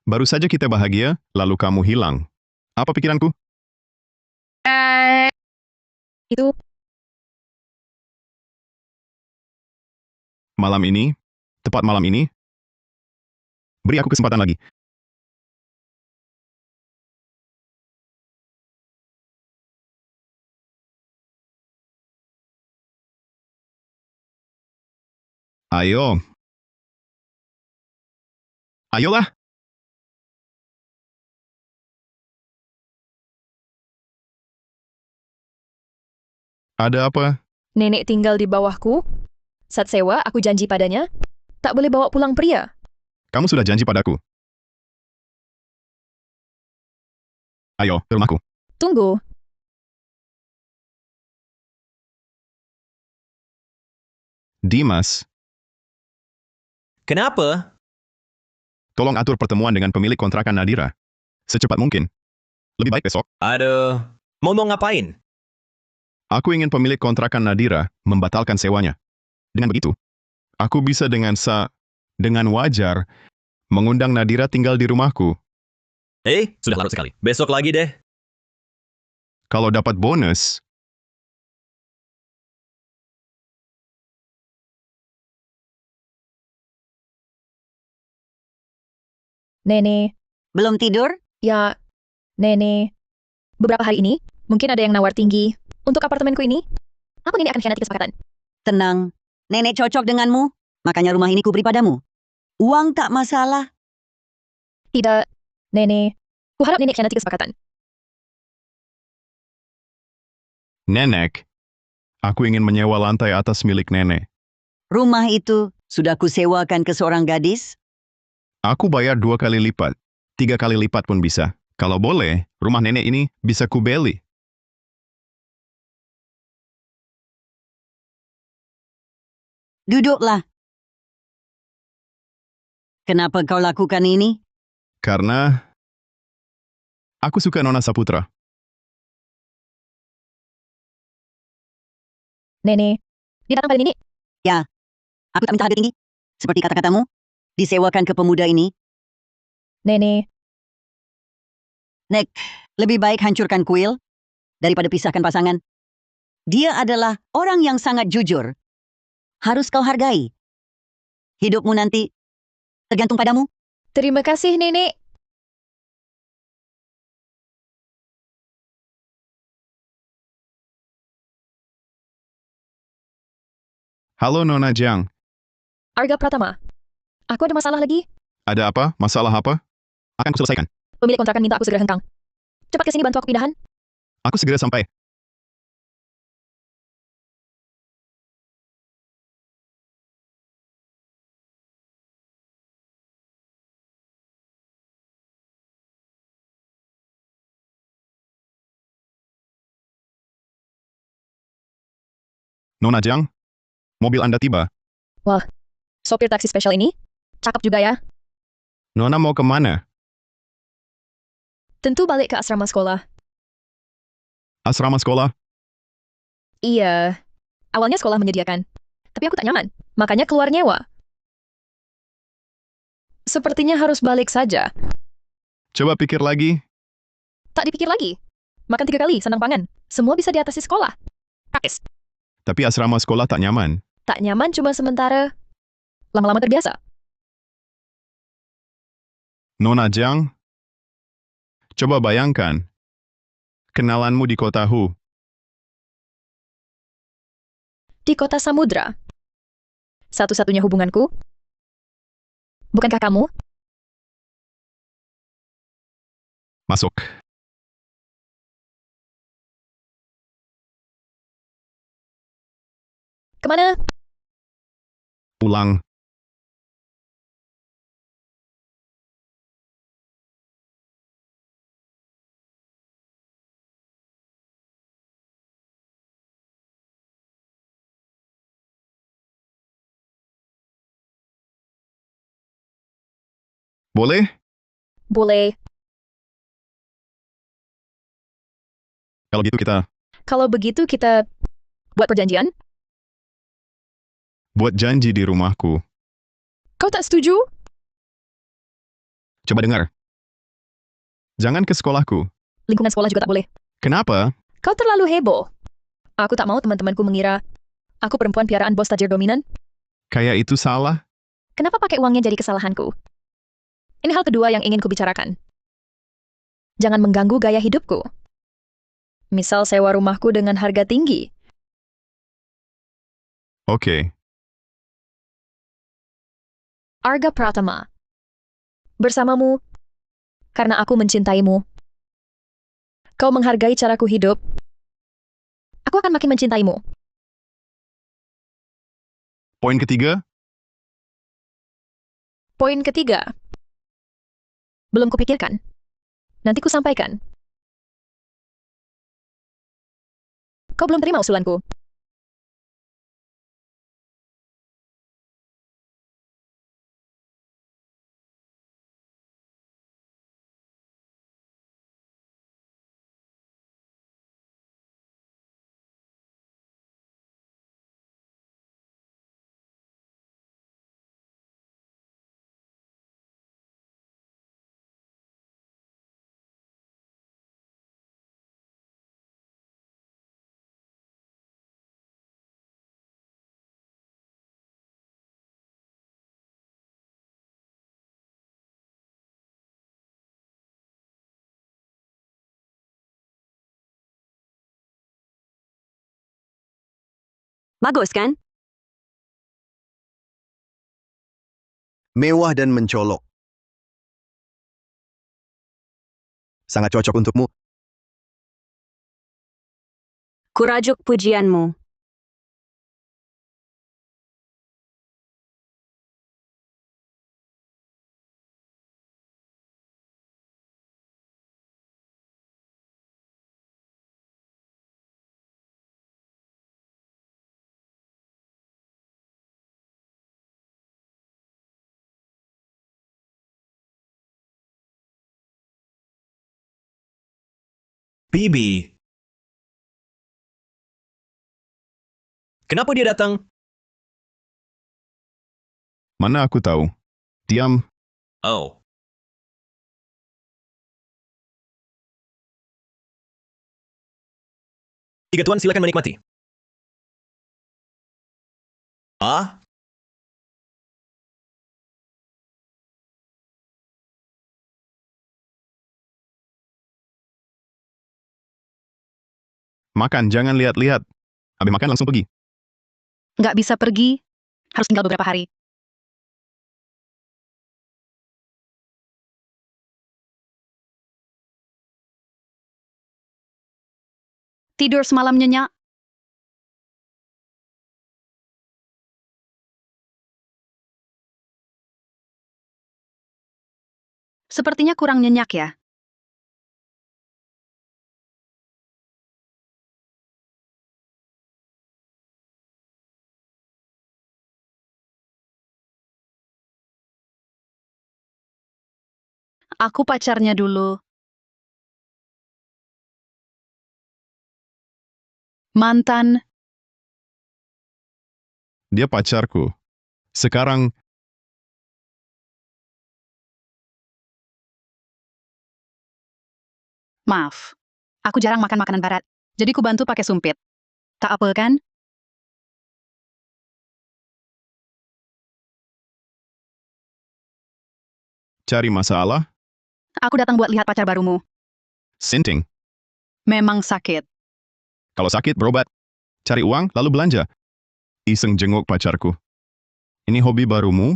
Baru saja kita bahagia, lalu kamu hilang. Apa pikiranku? Itu, Malam ini, tepat malam ini, beri aku kesempatan lagi. Ayo. Ayolah. Ada apa? nenek tinggal di bawahku. Saat sewa, aku janji padanya, tak boleh bawa pulang pria. Kamu sudah janji padaku. Ayo, ke rumahku. Tunggu, Dimas, Kenapa? tolong atur pertemuan dengan pemilik kontrakan Nadira. Secepat mungkin. Lebih baik besok. Aduh, mau ngapain? Aku ingin pemilik kontrakan Nadira membatalkan sewanya. Dengan begitu, aku bisa dengan wajar mengundang Nadira tinggal di rumahku. Sudah larut sekali. Besok lagi deh. Kalau dapat bonus, nenek. Belum tidur? Ya, nenek. Beberapa hari ini, mungkin ada yang nawar tinggi. Untuk apartemenku ini, apa nenek akan khianati kesepakatan? Tenang, nenek cocok denganmu, makanya rumah ini kuberi padamu. Uang tak masalah. Tidak, nenek. Kuharap nenek khianati kesepakatan. nenek, aku ingin menyewa lantai atas milik nenek. Rumah itu sudah kusewakan ke seorang gadis. Aku bayar 2 kali lipat, 3 kali lipat pun bisa. Kalau boleh, rumah nenek ini bisa kubeli. Duduklah. Kenapa kau lakukan ini? Karena aku suka Nona Saputra. Nenek, dia datang pada nenek. Aku tak minta harga tinggi. Seperti kata-katamu, disewakan ke pemuda ini. Nenek, Nek, lebih baik hancurkan kuil daripada pisahkan pasangan. Dia adalah orang yang sangat jujur. Harus kau hargai. Hidupmu nanti tergantung padamu. terima kasih nenek. Halo Nona Jiang, Arga Pratama. Aku ada masalah lagi. ada apa? Masalah apa? Akan kuselesaikan. Pemilik kontrakan minta aku segera hengkang. Cepat ke sini bantu aku pindahan. Aku segera sampai. Nona Jiang, mobil Anda tiba. Sopir taksi spesial ini, cakep juga ya. Nona mau kemana? Tentu balik ke asrama sekolah. Asrama sekolah? Iya, awalnya sekolah menyediakan. Tapi aku tak nyaman, makanya keluar nyewa. Sepertinya harus balik saja. Coba pikir lagi. Tak dipikir lagi. Makan 3 kali, senang pangan. Semua bisa diatasi sekolah. Praktis. Tapi asrama sekolah tak nyaman. Tak nyaman cuma sementara. Lama-lama terbiasa. Nona Jiang, coba bayangkan, kenalanmu di kota Hu. Di kota samudra. Satu-satunya hubunganku? Bukankah kamu? Masuk. Kemana? Ulang. Boleh? Boleh. Kalau begitu kita Buat perjanjian? buat janji di rumahku. Kau tak setuju? Coba dengar. Jangan ke sekolahku. Lingkungan sekolah juga tak boleh. Kenapa? Kau terlalu heboh. Aku tak mau teman-temanku mengira aku perempuan piaraan bos tajir dominan. Kayak itu salah? Kenapa pakai uangnya jadi kesalahanku? Ini hal kedua yang ingin kubicarakan. Jangan mengganggu gaya hidupku. Misal sewa rumahku dengan harga tinggi. Oke. Arga Pratama. Bersamamu, karena aku mencintaimu. Kau menghargai caraku hidup. Aku akan makin mencintaimu. Poin ketiga, Poin ketiga. Belum kupikirkan. Nanti ku sampaikan. Kau belum terima usulanku. Bagus kan? Mewah dan mencolok. Sangat cocok untukmu. Kurajuk pujianmu. Bibi. Kenapa dia datang? mana aku tahu. Diam. Oh. Tiga tuan, silakan menikmati. Ah? Makan, jangan lihat-lihat. Habis makan langsung pergi. Nggak bisa pergi, harus tinggal beberapa hari. Tidur semalam nyenyak. Sepertinya kurang nyenyak ya. Aku pacarnya dulu. Mantan. Dia pacarku. Sekarang, Maaf. Aku jarang makan makanan barat. Jadi ku bantu pakai sumpit. Tak apa kan? Cari masalah? Aku datang buat lihat pacar barumu. Sinting. Memang sakit. Kalau sakit, berobat. Cari uang, lalu belanja. Iseng jenguk pacarku. Ini hobi barumu?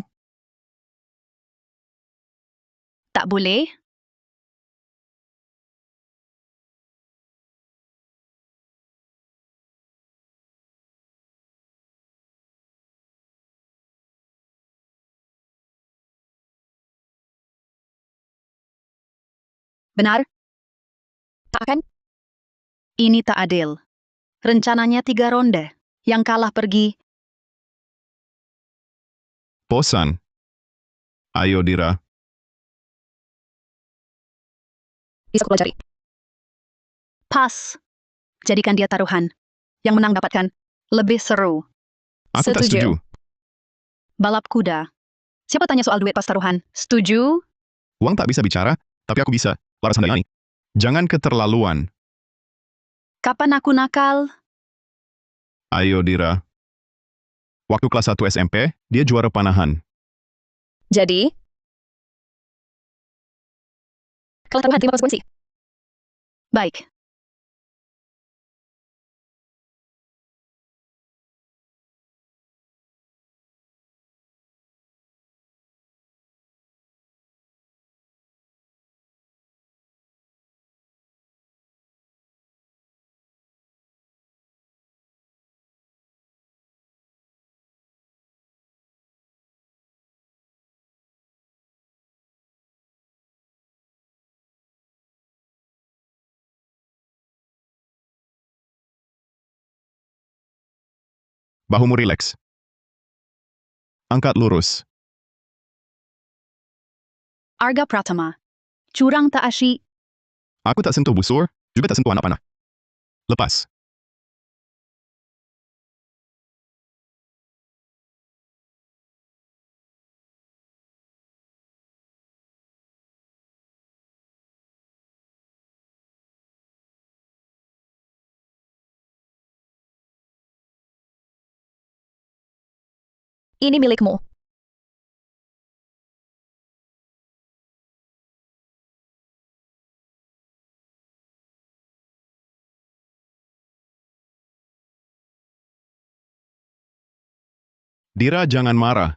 Tak boleh? Benar? Tak akan? Ini tak adil. Rencananya 3 ronde. Yang kalah pergi. Bosan. Ayo, Dira. Bisa ku pelajari. Pas. Jadikan dia taruhan. Yang menang dapatkan. Lebih seru. Aku tak setuju. Balap kuda. Siapa tanya soal duit pas taruhan? Setuju? Uang tak bisa bicara, tapi aku bisa. Laras Handayani. Jangan keterlaluan. Kapan aku nakal? Ayo, Dira. Waktu kelas 1 SMP, dia juara panahan. Jadi? Kalau taruhan terima konsekuensi. Baik. Bahumu rileks. Angkat lurus. Arga Pratama. Curang tak asyik. Aku tak sentuh busur, juga tak sentuh anak panah. Lepas. Ini milikmu. Dira, jangan marah.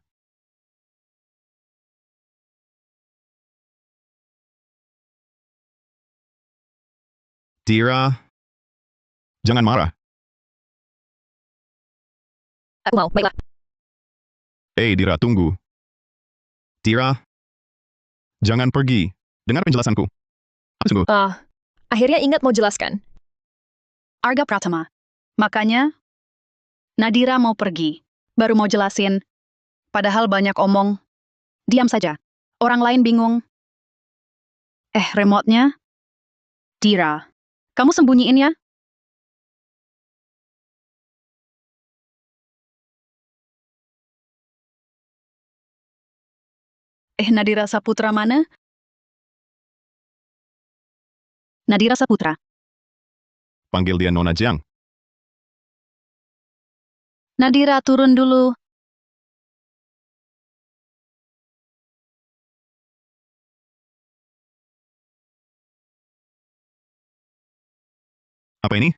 Dira, jangan marah. Aku mau, baiklah. Dira, tunggu. Dira, jangan pergi. Dengar penjelasanku. Apa sungguh? Akhirnya ingat mau jelaskan. Arga Pratama. Makanya, Nadira mau pergi. Baru mau jelasin. Padahal banyak omong. Diam saja. Orang lain bingung. Remote-nya? Dira. Kamu sembunyiin ya? Nadira Saputra mana? Nadira Saputra. Panggil dia Nona Jiang. Nadira turun dulu. Apa ini?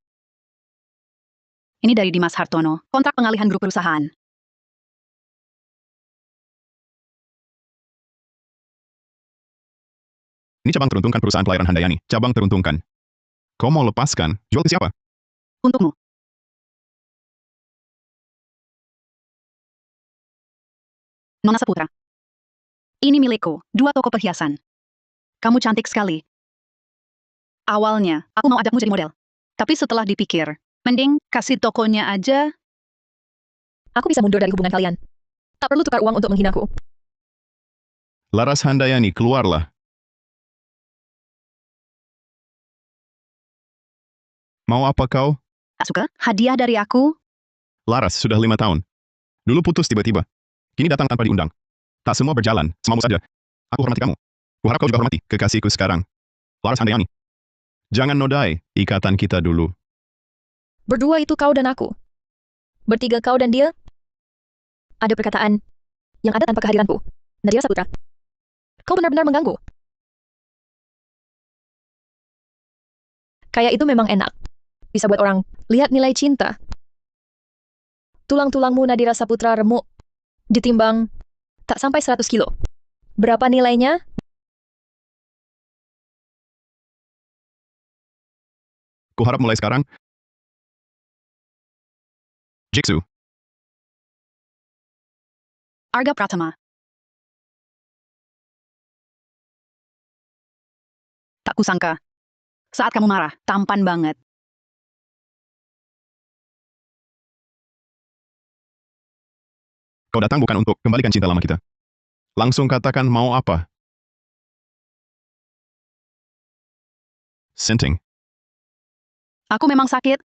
Ini dari Dimas Hartono. Kontrak pengalihan grup perusahaan. Ini cabang teruntungkan perusahaan pelayaran Handayani. Cabang teruntungkan. Kau mau lepaskan? Jual ke siapa? Untukmu. Nona Saputra. Ini milikku. 2 toko perhiasan. Kamu cantik sekali. Awalnya, aku mau ajakmu jadi model. Tapi setelah dipikir, mending kasih tokonya aja. Aku bisa mundur dari hubungan kalian. Tak perlu tukar uang untuk menghinaku. Laras Handayani, keluarlah. Mau apa kau? Tak suka? Hadiah dari aku? Laras, sudah 5 tahun. Dulu putus tiba-tiba. Kini datang tanpa diundang. Tak semua berjalan, semau saja. Aku hormati kamu. Kuharap kau juga hormati kekasihku sekarang. Laras Handayani. Jangan nodai ikatan kita dulu. Berdua itu kau dan aku. Bertiga kau dan dia. Ada perkataan yang ada tanpa kehadiranku. Nadira Saputra. Kau benar-benar mengganggu. Kayak itu memang enak. Bisa buat orang lihat nilai cinta. Tulang-tulangmu Nadira Saputra remuk. Ditimbang tak sampai 100 kilo. Berapa nilainya? Kuharap mulai sekarang, Jiksu, Arga Pratama. Tak kusangka. Saat kamu marah, tampan banget. kau datang bukan untuk kembalikan cinta lama kita. Langsung katakan mau apa. Senting. Aku memang sakit.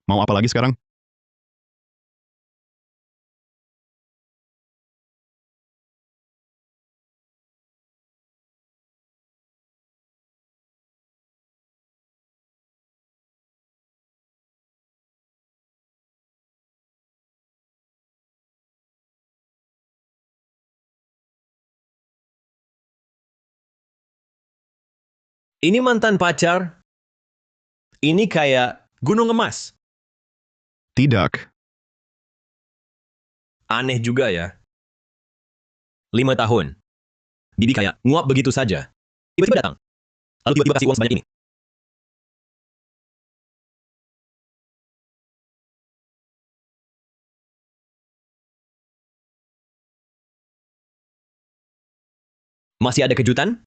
Mau apa lagi sekarang? Ini mantan pacar. Ini kayak gunung emas. Tidak. Aneh juga ya. 5 tahun. Bibi kayak nguap begitu saja. Tiba-tiba datang. Lalu tiba-tiba kasih uang sebanyak ini. Masih ada kejutan?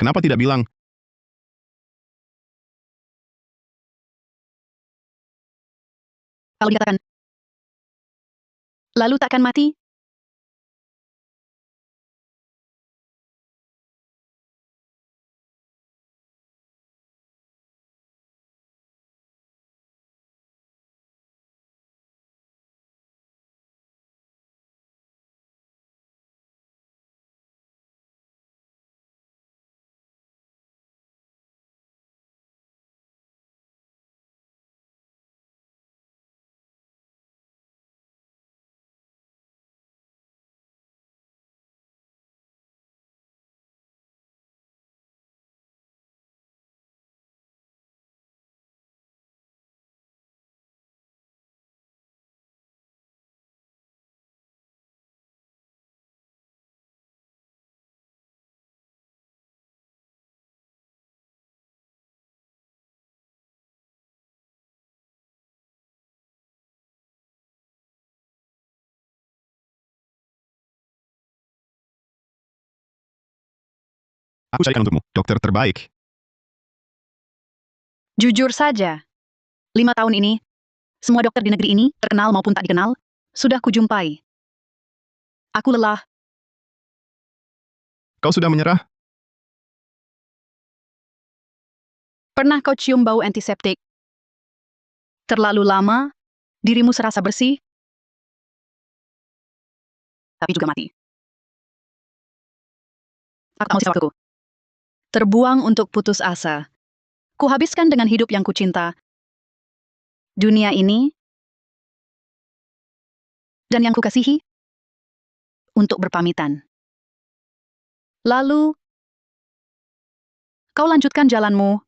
Kenapa tidak bilang? Kalau dikatakan, lalu takkan mati? Aku carikan untukmu, dokter terbaik. Jujur saja. 5 tahun ini, semua dokter di negeri ini, terkenal maupun tak dikenal, sudah kujumpai. Aku lelah. Kau sudah menyerah? Pernah kau cium bau antiseptik? Terlalu lama, dirimu serasa bersih, tapi juga mati. Aku tak mau sisa waktuku. Terbuang untuk putus asa. Kuhabiskan dengan hidup yang kucinta. Dunia ini, dan yang kukasihi, untuk berpamitan. Lalu, kau lanjutkan jalanmu.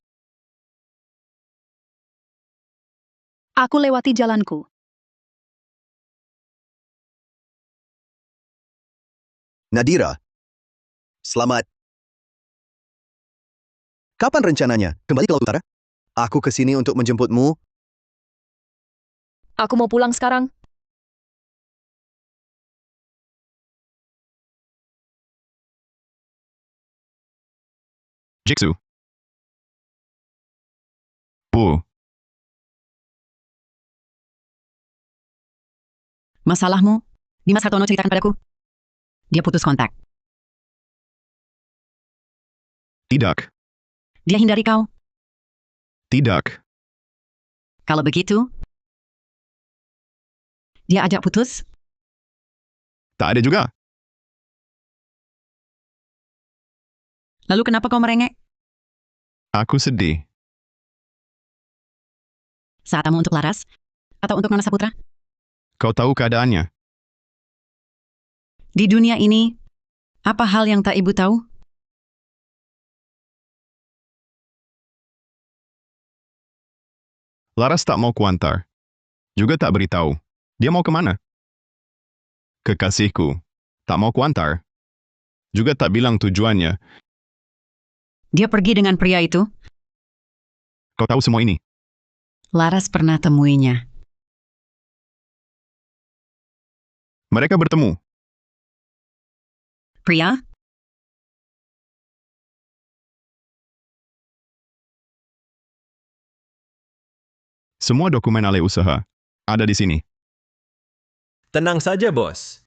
Aku lewati jalanku. Nadira, selamat. Kapan rencananya kembali ke Laut Utara? Aku ke sini untuk menjemputmu. Aku mau pulang sekarang. Jiksu. Bu, Masalahmu? Dimas Hartono ceritakan padaku. Dia putus kontak. Tidak. Dia hindari kau. Tidak. Kalau begitu, dia ajak putus. Tak ada juga. Lalu kenapa kau merengek? Aku sedih. Saat kamu untuk Laras? Atau untuk Nona Saputra? Kau tahu keadaannya. Di dunia ini, apa hal yang tak ibu tahu? Laras tak mau kuantar. Juga tak beritahu. Dia mau kemana? Kekasihku. Tak mau kuantar. Juga tak bilang tujuannya. Dia pergi dengan pria itu. Kau tahu semua ini. Laras pernah temuinya. Mereka bertemu. Pria? Semua dokumen alih usaha ada di sini. Tenang saja, bos.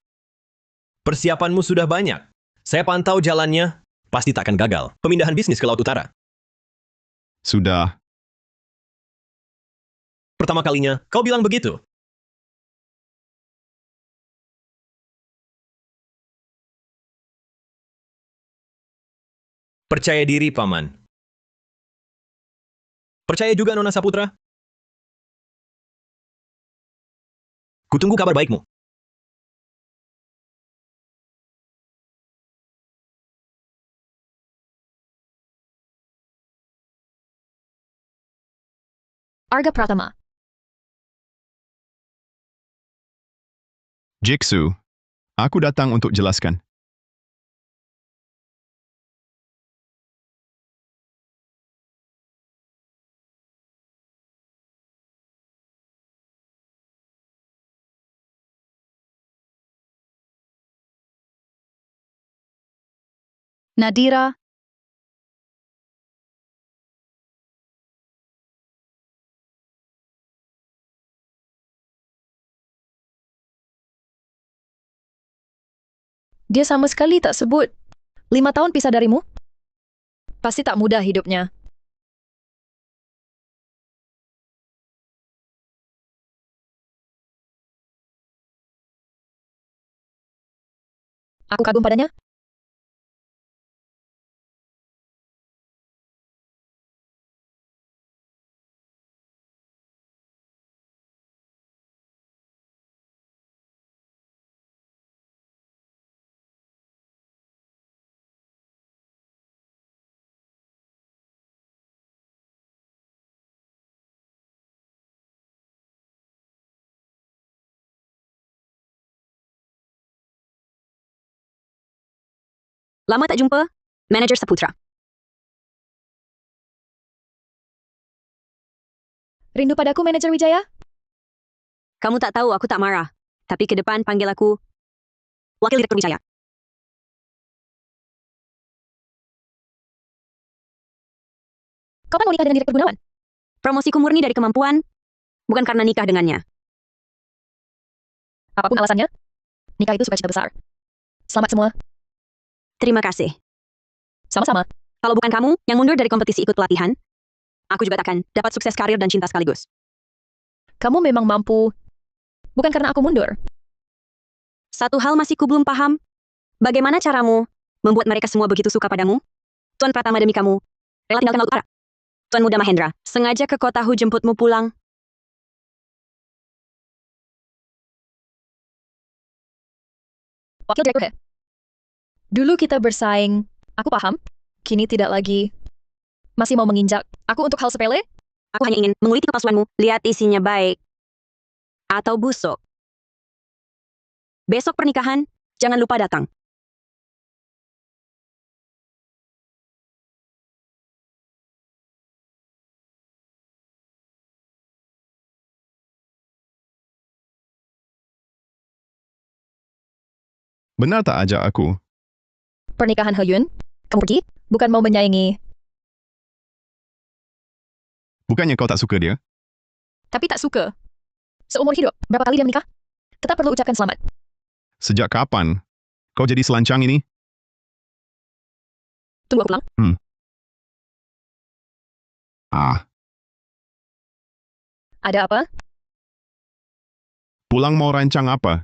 Persiapanmu sudah banyak. Saya pantau jalannya. Pasti tak akan gagal. Pemindahan bisnis ke Laut Utara. Sudah. Pertama kalinya, kau bilang begitu. Percaya diri, Paman. Percaya juga, Nona Saputra. Kutunggu kabar baikmu. Arga Pratama. Jiksu. Aku datang untuk jelaskan. Nadira, Dia sama sekali tak sebut. 5 tahun pisah darimu? Pasti tak mudah hidupnya. Aku kagum padanya. Lama tak jumpa, Manager Saputra. Rindu padaku, Manajer Wijaya? Kamu tak tahu aku tak marah. Tapi ke depan panggil aku Wakil Direktur Wijaya. Kapan mau nikah dengan Direktur Gunawan? Promosiku murni dari kemampuan, bukan karena nikah dengannya. Apapun alasannya, nikah itu sukacita besar. Selamat semua. Terima kasih. Sama-sama. Kalau bukan kamu yang mundur dari kompetisi ikut pelatihan, aku juga takkan dapat sukses karir dan cinta sekaligus. Kamu memang mampu. Bukan karena aku mundur. Satu hal masih ku belum paham. Bagaimana caramu membuat mereka semua begitu suka padamu? Tuan Pratama demi kamu. Rela tinggalkan Laut Utara. Tuan Muda Mahendra, sengaja ke kotahu jemputmu pulang. Wakil Direktur He. Dulu kita bersaing. Aku paham. Kini tidak lagi. Masih mau menginjak aku untuk hal sepele? Aku hanya ingin menguliti kepalsuanmu. Lihat isinya baik. Atau busuk. Besok pernikahan, jangan lupa datang. Benar tak ajak aku? Pernikahan He Yun? Kamu pergi? Bukan mau menyaingi. Bukannya kau tak suka dia? Tapi tak suka. Seumur hidup, berapa kali dia menikah? Tetap perlu ucapkan selamat. Sejak kapan? Kau jadi selancang ini? Tunggu aku pulang. Ah, Ada apa? pulang mau rancang apa?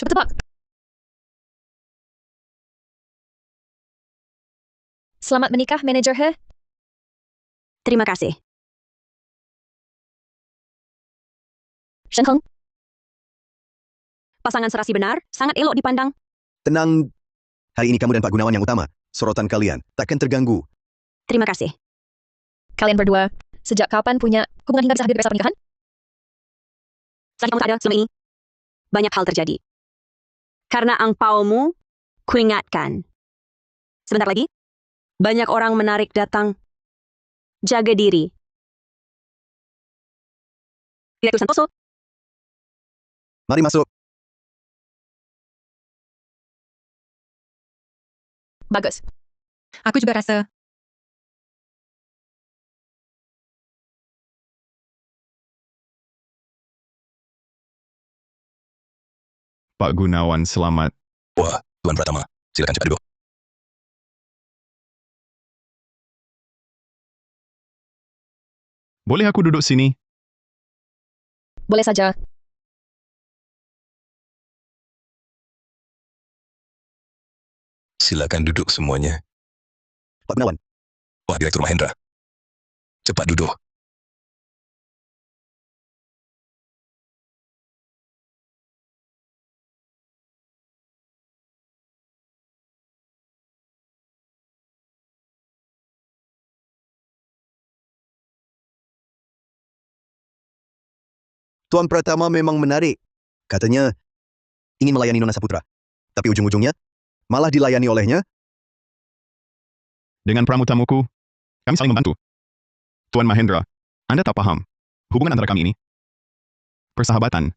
Coba tebak. Selamat menikah, manajer He. Terima kasih. Shen Heng. Pasangan serasi benar, sangat elok dipandang. Tenang, hari ini kamu dan Pak Gunawan yang utama. Sorotan kalian takkan terganggu. Terima kasih. Kalian berdua, sejak kapan punya hubungan hingga bisa hadir di pesta pernikahan? Selagi kamu tak ada selama ini, banyak hal terjadi. Karena angpaumu, kuingatkan. Sebentar lagi, banyak orang menarik datang. Jaga diri. Direktur Santoso, Mari masuk. Bagus. Aku juga rasa Pak Gunawan, selamat. Wah, Tuan Pratama, silakan cepat duduk. Boleh aku duduk sini? Boleh saja. Silakan duduk semuanya. Pak Gunawan, Wah, Direktur Mahendra. Cepat duduk. Tuan Pratama memang menarik. Katanya ingin melayani Nona Saputra. Tapi ujung-ujungnya malah dilayani olehnya. Dengan pramutamuku, kami saling membantu. Tuan Mahendra, Anda tak paham hubungan antara kami ini. Persahabatan.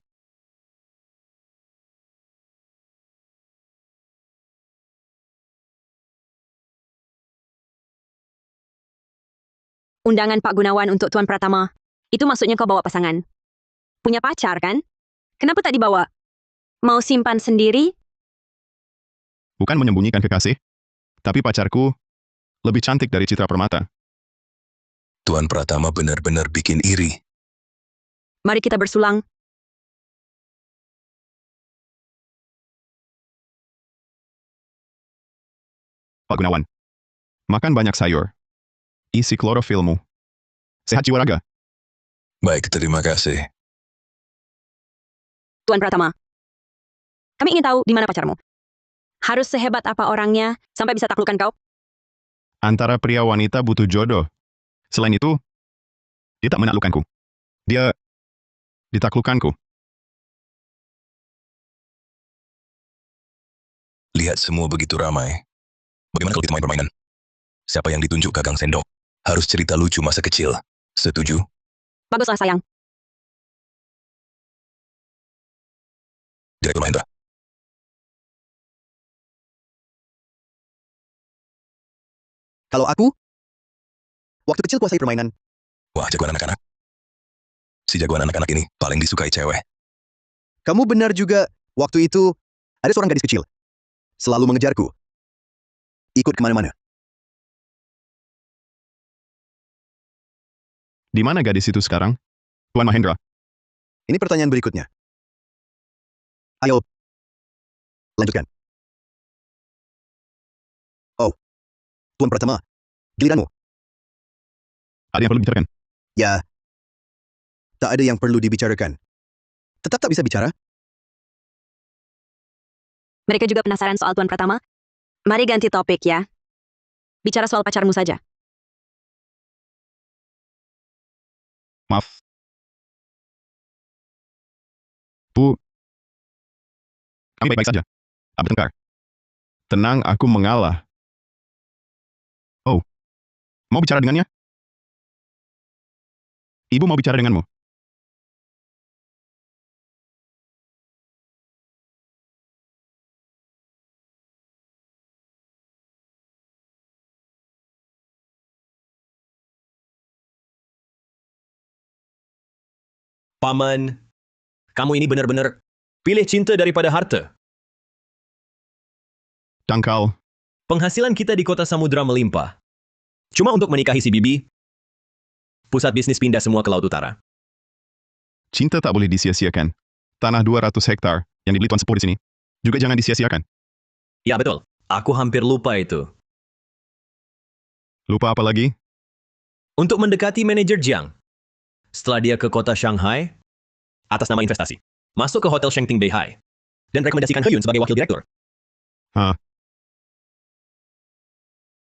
undangan Pak Gunawan untuk Tuan Pratama. Itu maksudnya kau bawa pasangan. Punya pacar, kan? Kenapa tak dibawa? Mau simpan sendiri? Bukan menyembunyikan kekasih, tapi pacarku lebih cantik dari Citra Permata. Tuan Pratama benar-benar bikin iri. Mari kita bersulang. Pak Gunawan, makan banyak sayur. Isi klorofilmu. Sehat jiwa raga. Baik, terima kasih. Tuan Pratama, kami ingin tahu di mana pacarmu. Harus sehebat apa orangnya sampai bisa taklukkan kau? Antara pria wanita butuh jodoh. Selain itu, dia tak menaklukkanku. Dia ditaklukkanku. Lihat semua begitu ramai. Bagaimana kalau kita main permainan? Siapa yang ditunjuk Kakang Sendok? Harus cerita lucu masa kecil. Setuju? Baguslah, sayang. Direktur Mahendra. Kalau aku, waktu kecil kuasai permainan. Wah, jagoan anak-anak. Si jagoan anak-anak ini paling disukai cewek. Kamu benar juga, waktu itu ada seorang gadis kecil. Selalu mengejarku. Ikut kemana-mana. Di mana gadis itu sekarang? Tuan Mahendra. Ini pertanyaan berikutnya. Ayo, lanjutkan. Oh, Tuan Pratama, giliranmu. Ada yang perlu dibicarakan? Ya, tak ada yang perlu dibicarakan. Tetap tak bisa bicara? Mereka juga penasaran soal Tuan Pratama. Mari ganti topik, ya. Bicara soal pacarmu saja. Maaf. Bu, kami baik-baik saja. Apa tengkar? Tenang, aku mengalah. Oh, mau bicara dengannya? Ibu mau bicara denganmu. Paman, kamu ini benar-benar pilih cinta daripada harta. Dangkal. Penghasilan kita di kota samudra melimpah. Cuma untuk menikahi si Bibi, pusat bisnis pindah semua ke Laut Utara. Cinta tak boleh disia-siakan. Tanah 200 hektar yang dibeli Tuan Sepuh di sini juga jangan disia-siakan. Ya betul, aku hampir lupa itu. Lupa apa lagi? Untuk mendekati manajer Jiang. Setelah dia ke kota Shanghai, atas nama investasi, masuk ke hotel Shengting Beihai, dan rekomendasikan He Yun sebagai wakil direktur. Hah?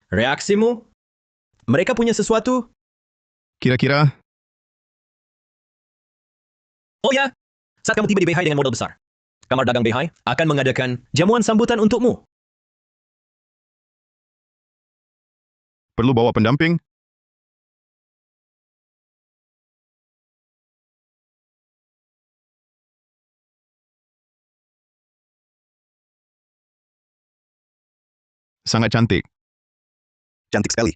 Reaksimu? Mereka punya sesuatu? Kira-kira Oh ya, saat kamu tiba di Beihai dengan modal besar, kamar dagang Beihai akan mengadakan jamuan sambutan untukmu. perlu bawa pendamping? Sangat cantik. Cantik sekali.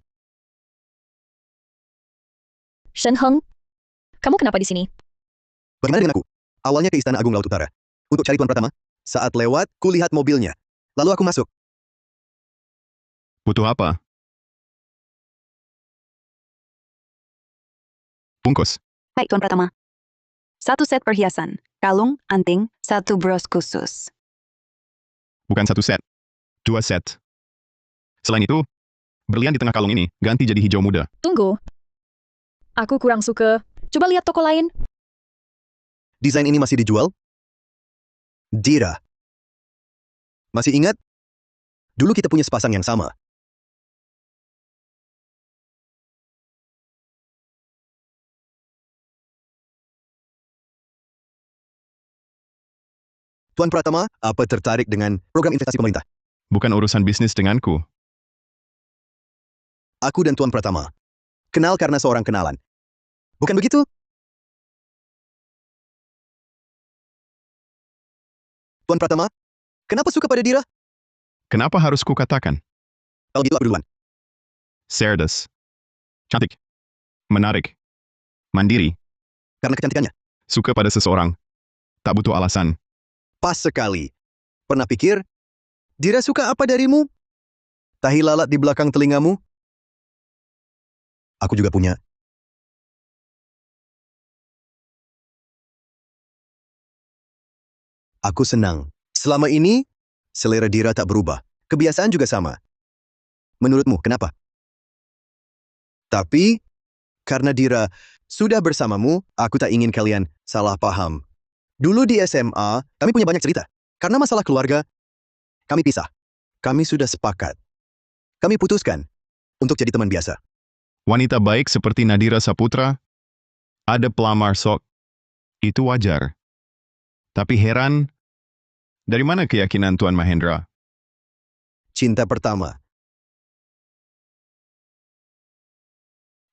Shen Heng, kamu kenapa di sini? Bagaimana dengan aku? Awalnya ke Istana Agung Laut Utara. Untuk cari Tuan Pratama. Saat lewat, kulihat mobilnya. Lalu aku masuk. Butuh apa? Bungkus. Baik, Tuan Pratama. 1 set perhiasan, kalung, anting, 1 bros khusus. Bukan 1 set. 2 set. Selain itu, berlian di tengah kalung ini ganti jadi hijau muda. Tunggu. Aku kurang suka. Coba lihat toko lain. Desain ini masih dijual? Dira. Masih ingat? Dulu kita punya sepasang yang sama. Tuan Pratama, apa tertarik dengan program investasi pemerintah? Bukan urusan bisnis denganku. Aku dan Tuan Pratama kenal karena seorang kenalan. Bukan begitu? Tuan Pratama, kenapa suka pada Dira? Kenapa harus kukatakan? Kalau gitu aku duluan. Cerdas. Cantik. Menarik. Mandiri. Karena kecantikannya. Suka pada seseorang. Tak butuh alasan. Pas sekali. Pernah pikir, Dira suka apa darimu? Tahi lalat di belakang telingamu? Aku juga punya. Aku senang. Selama ini, selera Dira tak berubah. Kebiasaan juga sama. Menurutmu, kenapa? Tapi, karena Dira sudah bersamamu, aku tak ingin kalian salah paham. Dulu di SMA, kami punya banyak cerita. Karena masalah keluarga, kami pisah. Kami sudah sepakat. Kami putuskan untuk jadi teman biasa. Wanita baik seperti Nadira Saputra, ada pelamar sok. Itu wajar. Tapi heran, dari mana keyakinan Tuan Mahendra? Cinta pertama.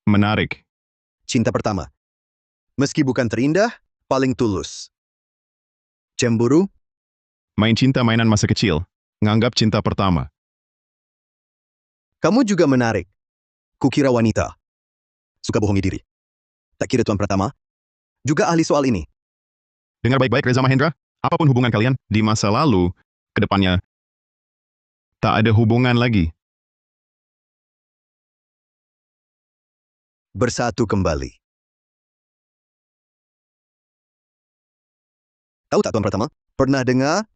Menarik. Cinta pertama. Meski bukan terindah, paling tulus. Cemburu, Main cinta mainan masa kecil. Nganggap cinta pertama. kamu juga menarik. Kukira wanita. Suka bohongi diri. Tak kira Tuan Pratama juga ahli soal ini. Dengar baik-baik Reza Mahendra, apapun hubungan kalian di masa lalu, ke depannya, tak ada hubungan lagi. Bersatu kembali. Tahu tak Tuan Pratama? Pernah dengar?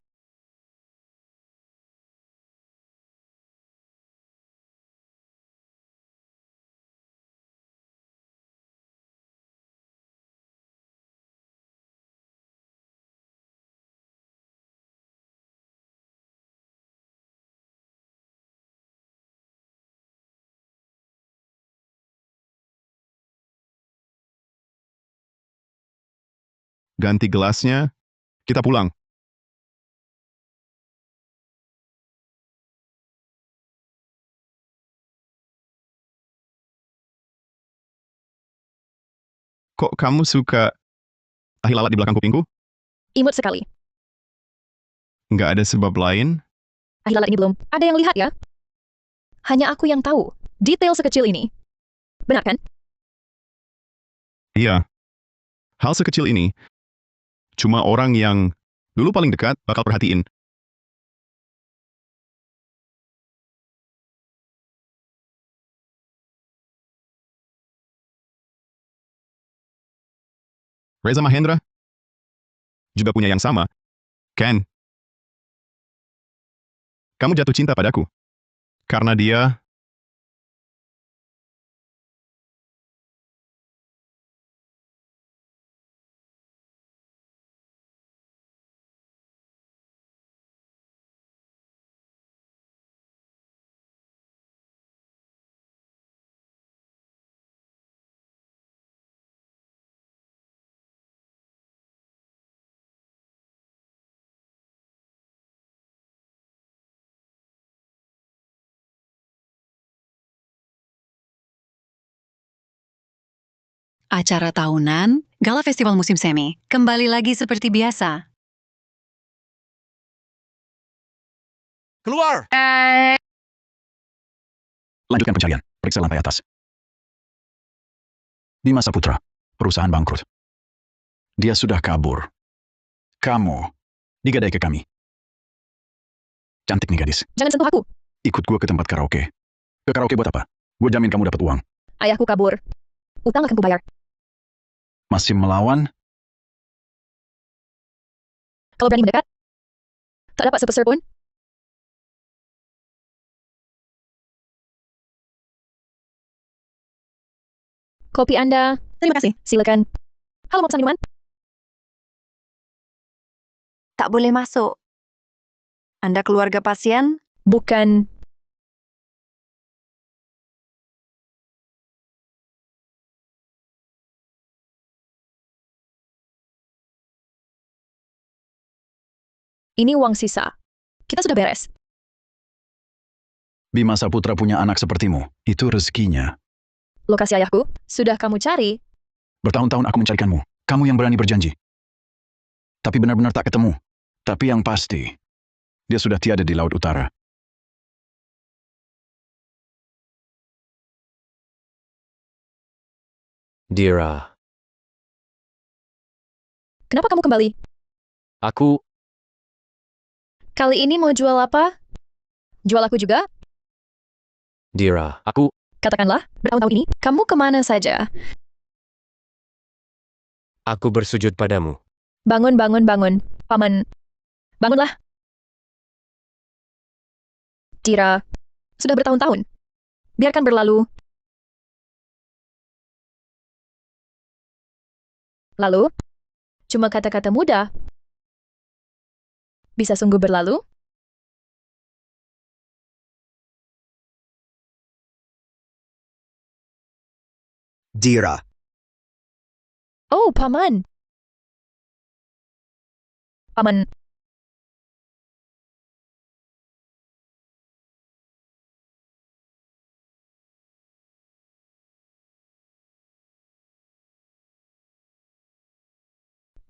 Ganti gelasnya, kita pulang. Kok kamu suka tahi lalat di belakang kupingku? Imut sekali. Nggak ada sebab lain? Tahi lalat ini belum. Ada yang lihat ya? Hanya aku yang tahu. Detail sekecil ini. Benar kan? Iya. Hal sekecil ini, cuma orang yang dulu paling dekat bakal perhatiin. Reza Mahendra juga punya yang sama, kan? Kamu jatuh cinta padaku. Karena dia... Acara tahunan, Gala Festival Musim Semi, kembali lagi seperti biasa. Keluar! Lanjutkan pencarian. Periksa lantai atas. Bima Saputra, perusahaan bangkrut. Dia sudah kabur. Kamu digadai ke kami. Cantik nih gadis. Jangan sentuh aku. Ikut gue ke tempat karaoke. Ke karaoke buat apa? Gue jamin kamu dapat uang. Ayahku kabur. Utang akan kubayar. Masih melawan? Kalau berani mendekat, tak dapat sepeser pun. Kopi Anda. Terima kasih. Silakan. Halo, mau pesan minuman? Tak boleh masuk. Anda keluarga pasien? Bukan. Ini uang sisa. Kita sudah beres. Bima Saputra punya anak sepertimu. Itu rezekinya. Lokasi ayahku sudah kamu cari. Bertahun-tahun aku mencarikanmu. Kamu yang berani berjanji. Tapi benar-benar tak ketemu. Tapi yang pasti, dia sudah tiada di Laut Utara. Dira, Kenapa kamu kembali? aku... Kali ini mau jual apa? Jual aku juga? Dira, aku... Katakanlah, bertahun-tahun ini, kamu kemana saja? Aku bersujud padamu. Bangun, bangun, bangun. Paman, bangunlah. Tira, sudah bertahun-tahun. Biarkan berlalu. Lalu, cuma kata-kata mudah. Bisa sungguh berlalu? Dira, Oh, Paman. Paman,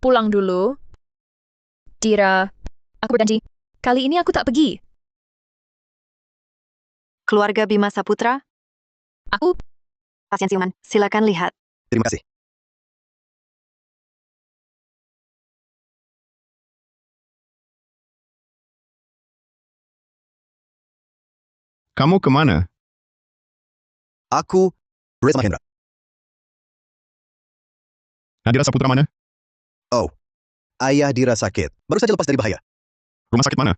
pulang dulu. Tira, aku berjanji. Kali ini aku tak pergi. Keluarga Bima Saputra? Aku, Pasien siuman, silakan lihat. terima kasih. Kamu kemana? Aku Reza Mahendra. Nadira Saputra mana? Oh, ayah Dira sakit. Baru saja lepas dari bahaya. Rumah sakit mana?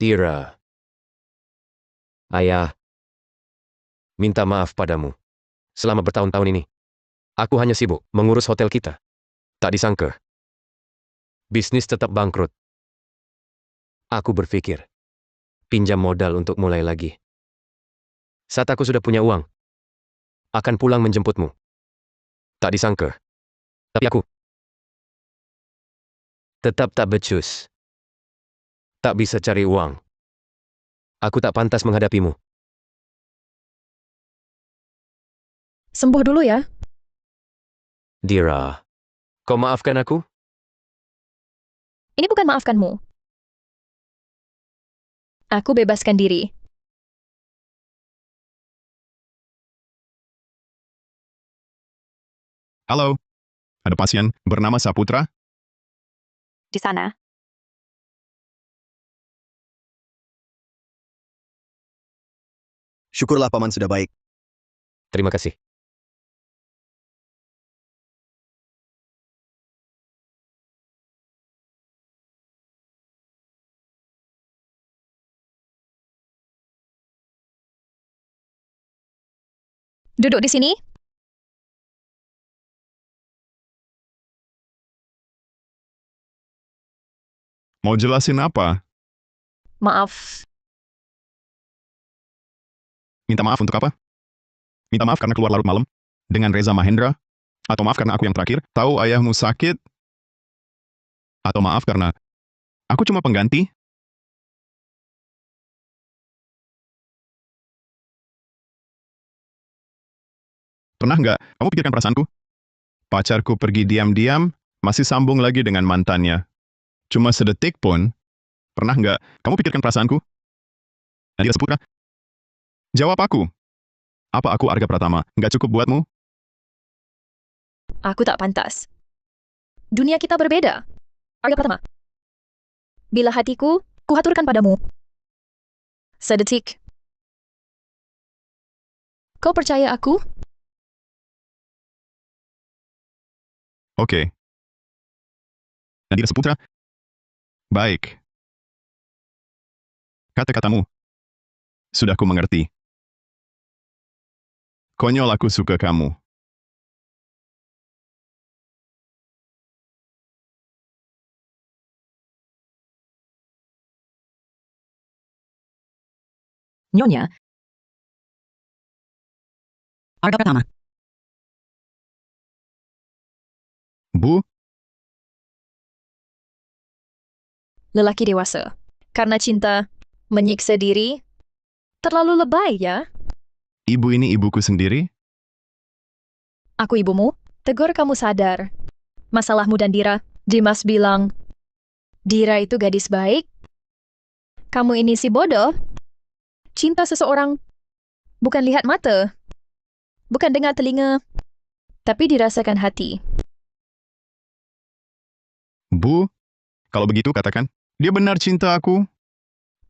Dira. Ayah. Minta maaf padamu. Selama bertahun-tahun ini. Aku hanya sibuk mengurus hotel kita. Tak disangka. Bisnis tetap bangkrut. Aku berpikir. Pinjam modal untuk mulai lagi. Saat aku sudah punya uang. Akan pulang menjemputmu. Tak disangka. Tapi aku. Tetap tak becus. Tak bisa cari uang. Aku tak pantas menghadapimu. sembuh dulu ya. Dira. Kau maafkan aku? Ini bukan maafkanmu. Aku bebaskan diri. Halo, ada pasien bernama Saputra? Di sana. Syukurlah paman sudah baik. Terima kasih. Duduk di sini. Mau jelasin apa? Maaf. Minta maaf untuk apa? Minta maaf karena keluar larut malam dengan Reza Mahendra? Atau maaf karena aku yang terakhir tahu ayahmu sakit? Atau maaf karena aku cuma pengganti? Pernah nggak kamu pikirkan perasaanku? Pacarku pergi diam-diam, masih sambung lagi dengan mantannya. Cuma sedetik pun, pernah nggak kamu pikirkan perasaanku? Nadira Saputra, jawab aku. Apa aku Arga Pratama nggak cukup buatmu? Aku tak pantas. Dunia kita berbeda. Arga Pratama. Bila hatiku, kuhaturkan padamu. Sedetik. Kau percaya aku? Oke. Nadira Saputra, baik. Kata-katamu. Sudah ku mengerti. Konyol aku suka kamu. Nyonya. Arga Pratama. Bu, Lelaki dewasa. Karena cinta, menyiksa diri. Terlalu lebay ya? ibu ini ibuku sendiri? Aku ibumu. Tegur kamu sadar. Masalahmu dan Dira. Dimas bilang, Dira itu gadis baik. Kamu ini si bodoh. Cinta seseorang bukan lihat mata, bukan dengar telinga, tapi dirasakan hati. Bu, kalau begitu katakan, dia benar cinta aku.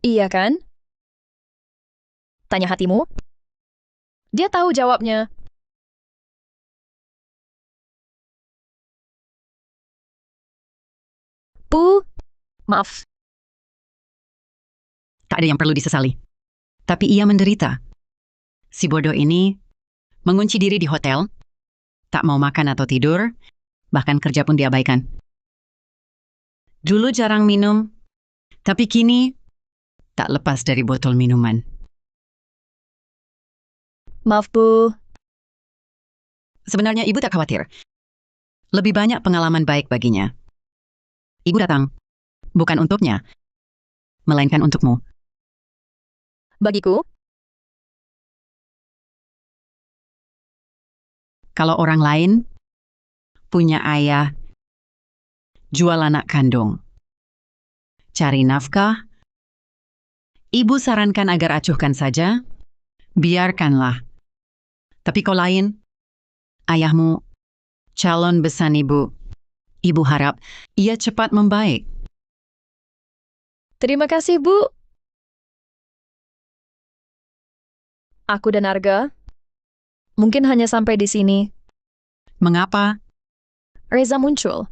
Iya kan? Tanya hatimu. Dia tahu jawabnya. Bu, maaf. Tak ada yang perlu disesali. Tapi ia menderita. Si bodoh ini mengunci diri di hotel, tak mau makan atau tidur, bahkan kerja pun diabaikan. Dulu jarang minum, tapi kini tak lepas dari botol minuman. Maaf, Bu. Sebenarnya ibu tak khawatir. Lebih banyak pengalaman baik baginya. Ibu datang, bukan untuknya, melainkan untukmu. Bagiku, Kalau orang lain punya ayah, jual anak kandung, cari nafkah, ibu sarankan agar acuhkan saja, biarkanlah. Tapi kau lain, ayahmu, calon besan ibu. Ibu harap ia cepat membaik. terima kasih, Bu. Aku dan Arga mungkin hanya sampai di sini. Mengapa? Reza muncul.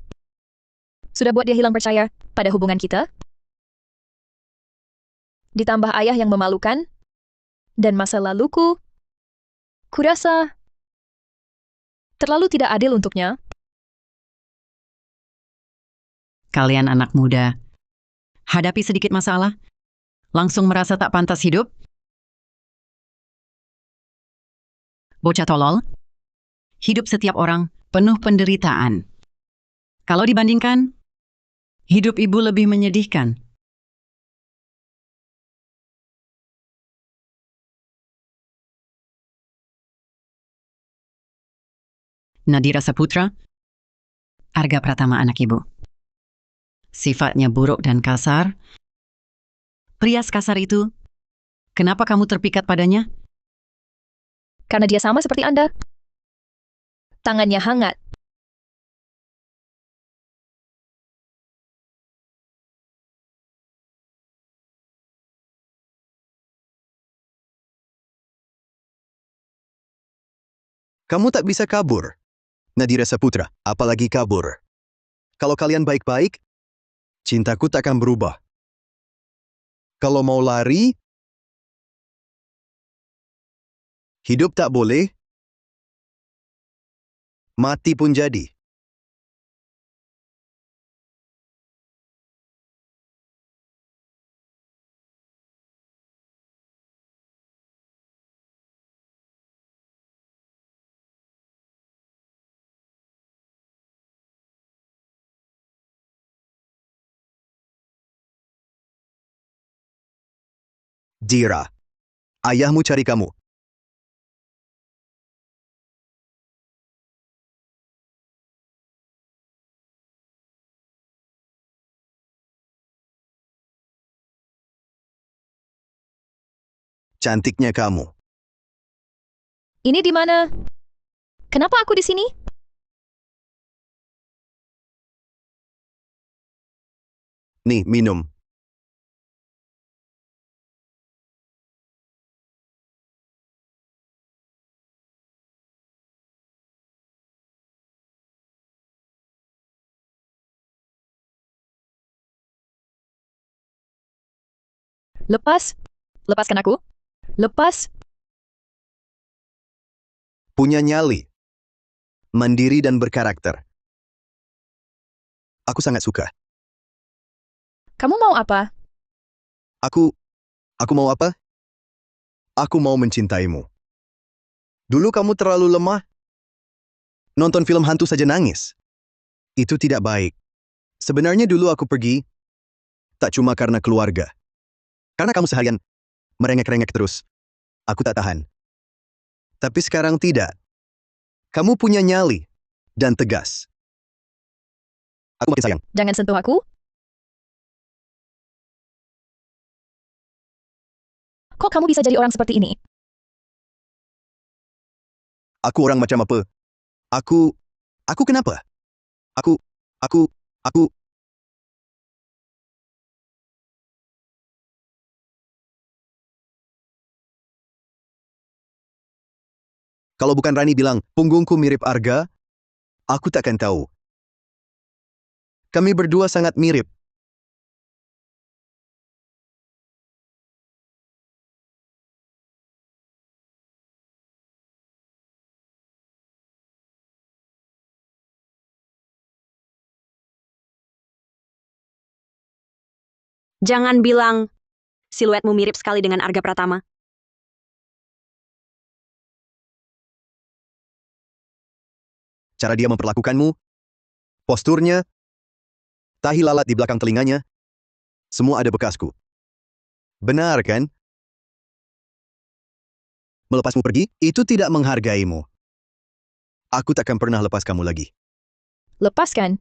Sudah buat dia hilang percaya pada hubungan kita. Ditambah ayah yang memalukan dan masa laluku, kurasa terlalu tidak adil untuknya. Kalian anak muda, hadapi sedikit masalah, langsung merasa tak pantas hidup? Bocah tolol, hidup setiap orang penuh penderitaan. Kalau dibandingkan, hidup ibu lebih menyedihkan. Nadira Saputra, Arga Pratama anak ibu. Sifatnya buruk dan kasar, Pria kasar itu, kenapa kamu terpikat padanya? Karena dia sama seperti Anda. Tangannya hangat. Kamu tak bisa kabur, Nadira Saputra, apalagi kabur. Kalau kalian baik-baik, cintaku tak akan berubah. Kalau mau lari, hidup tak boleh, mati pun jadi. Dira, ayahmu cari kamu. Cantiknya kamu. Ini di mana? Kenapa aku di sini? Nih, minum. Lepas. Lepaskan aku. Lepas. Punya nyali. Mandiri dan berkarakter. Aku sangat suka. Kamu mau apa? Aku mau apa? Aku mau mencintaimu. Dulu kamu terlalu lemah. Nonton film hantu saja nangis. Itu tidak baik. Sebenarnya dulu aku pergi, tak cuma karena keluarga. Karena kamu seharian merengek-rengek terus. Aku tak tahan. Tapi sekarang tidak. Kamu punya nyali dan tegas. Aku makin sayang. Jangan sentuh aku. Kok kamu bisa jadi orang seperti ini? Aku orang macam apa? Aku kenapa? Aku. Kalau bukan Rani bilang, punggungku mirip Arga, aku takkan tahu. Kami berdua sangat mirip. Jangan bilang siluetmu mirip sekali dengan Arga Pratama. Cara dia memperlakukanmu, posturnya, tahi lalat di belakang telinganya, semua ada bekasku. Benar kan? Melepasmu pergi, itu tidak menghargaimu. Aku takkan pernah lepas kamu lagi. Lepaskan.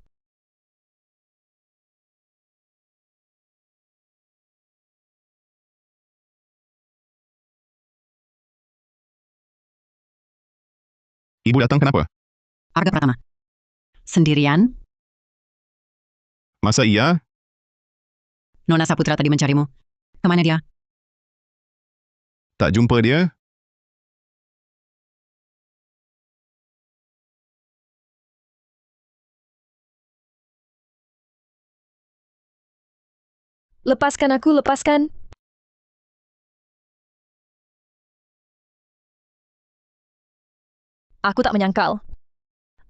Ibu datang kenapa? Arga Pratama. Sendirian? Masa iya? Nona Saputra tadi mencarimu. Kemana dia? Tak jumpa dia? Lepaskan aku, lepaskan. Aku tak menyangkal.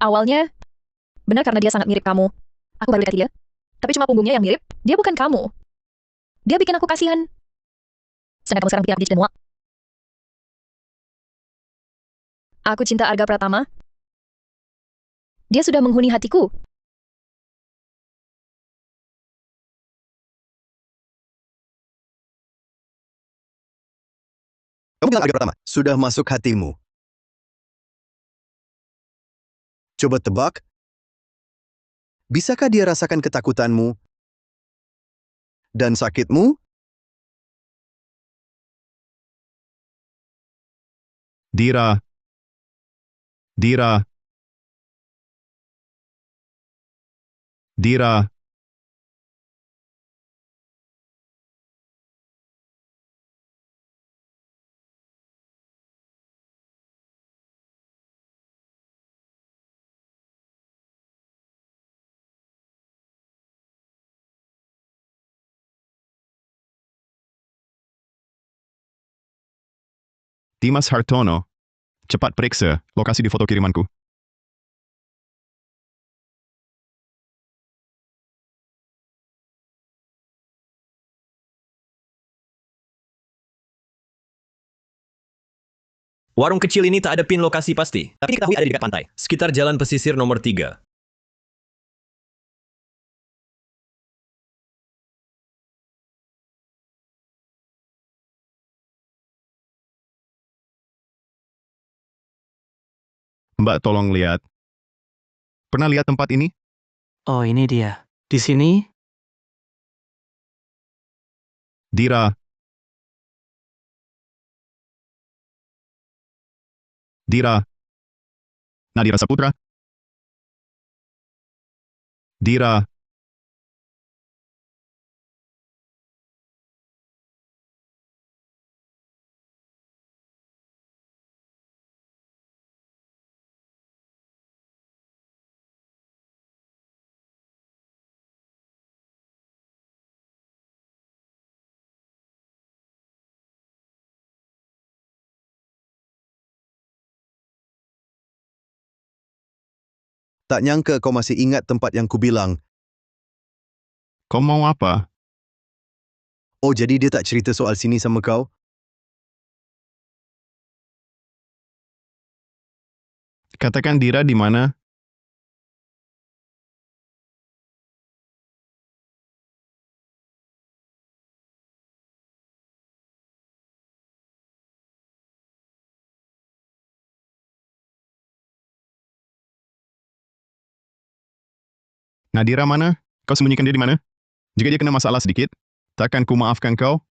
Awalnya, benar karena dia sangat mirip kamu. Aku baru lihat dia. Tapi cuma punggungnya yang mirip. Dia bukan kamu. Dia bikin aku kasihan. Sedangkan kamu sekarang bikin aku jadi muak. Aku cinta Arga Pratama. Dia sudah menghuni hatiku. Kamu bilang Arga Pratama, sudah masuk hatimu. Coba tebak, bisakah dia rasakan ketakutanmu dan sakitmu? Dira. Dira. Dira. Dimas Hartono, cepat periksa lokasi di foto kirimanku. Warung kecil ini tak ada pin lokasi pasti, tapi diketahui ada di dekat pantai, sekitar jalan pesisir nomor 3. Mbak tolong lihat. Pernah lihat tempat ini? Oh, ini dia. Di sini? Dira. Dira. Nadira Saputra. Dira. Tak nyangka kau masih ingat tempat yang kubilang. Kau mau apa? Oh, jadi dia tak cerita soal sini sama kau? Katakan Dira di mana? Nadira mana? Kau sembunyikan dia di mana? Jika dia kena masalah sedikit, takkan ku maafkan kau?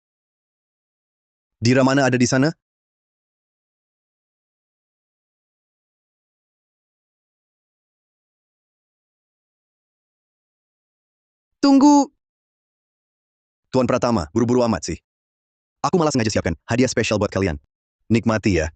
Dira mana ada di sana? Tunggu! Tuan Pratama, buru-buru amat sih. Aku malah sengaja siapkan hadiah spesial buat kalian. Nikmati ya.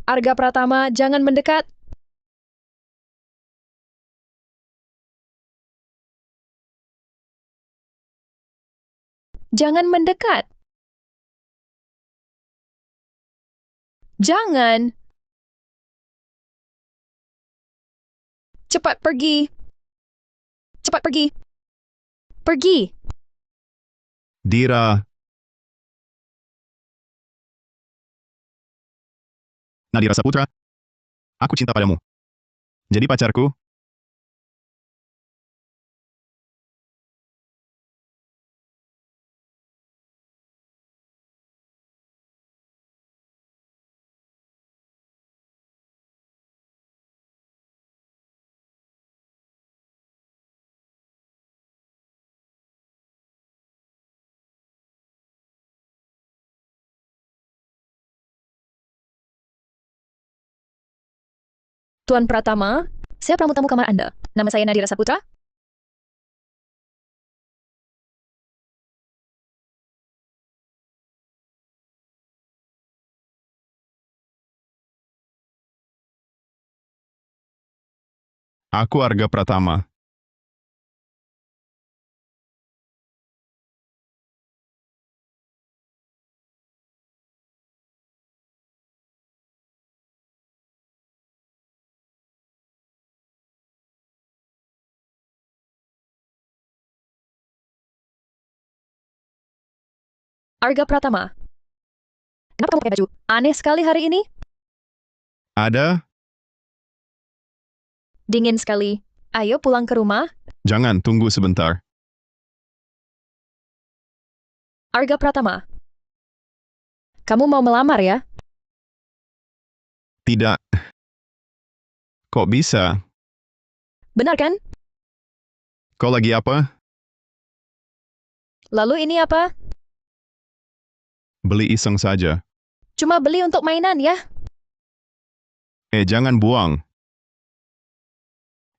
Arga Pratama, jangan mendekat. Jangan mendekat. Jangan. Cepat pergi. Cepat pergi. Pergi. Dira. Nadira Saputra. Aku cinta padamu. Jadi pacarku? Tuan Pratama, saya pramu tamu kamar Anda. Nama saya Nadira Saputra. Aku Arga Pratama. Arga Pratama. Kenapa kamu pakai baju? Aneh sekali hari ini. Ada? Dingin sekali. Ayo pulang ke rumah. Jangan, tunggu sebentar. Arga Pratama. Kamu mau melamar ya? Tidak. Kok bisa? Benar kan? Kau lagi apa? Lalu ini apa? Beli iseng saja. Cuma beli untuk mainan ya. Jangan buang.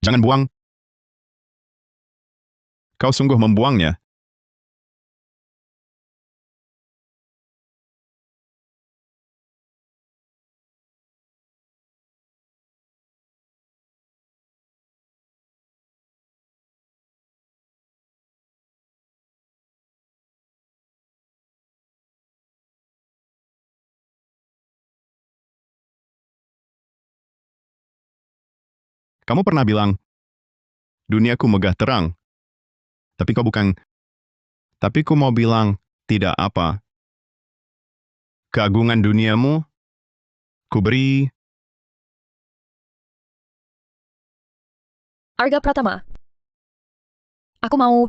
Jangan buang. Kau sungguh membuangnya. Kamu pernah bilang, duniaku megah terang. Tapi kau bukan. Tapi ku mau bilang, tidak apa. Keagungan duniamu, ku beri. Arga Pratama. Aku mau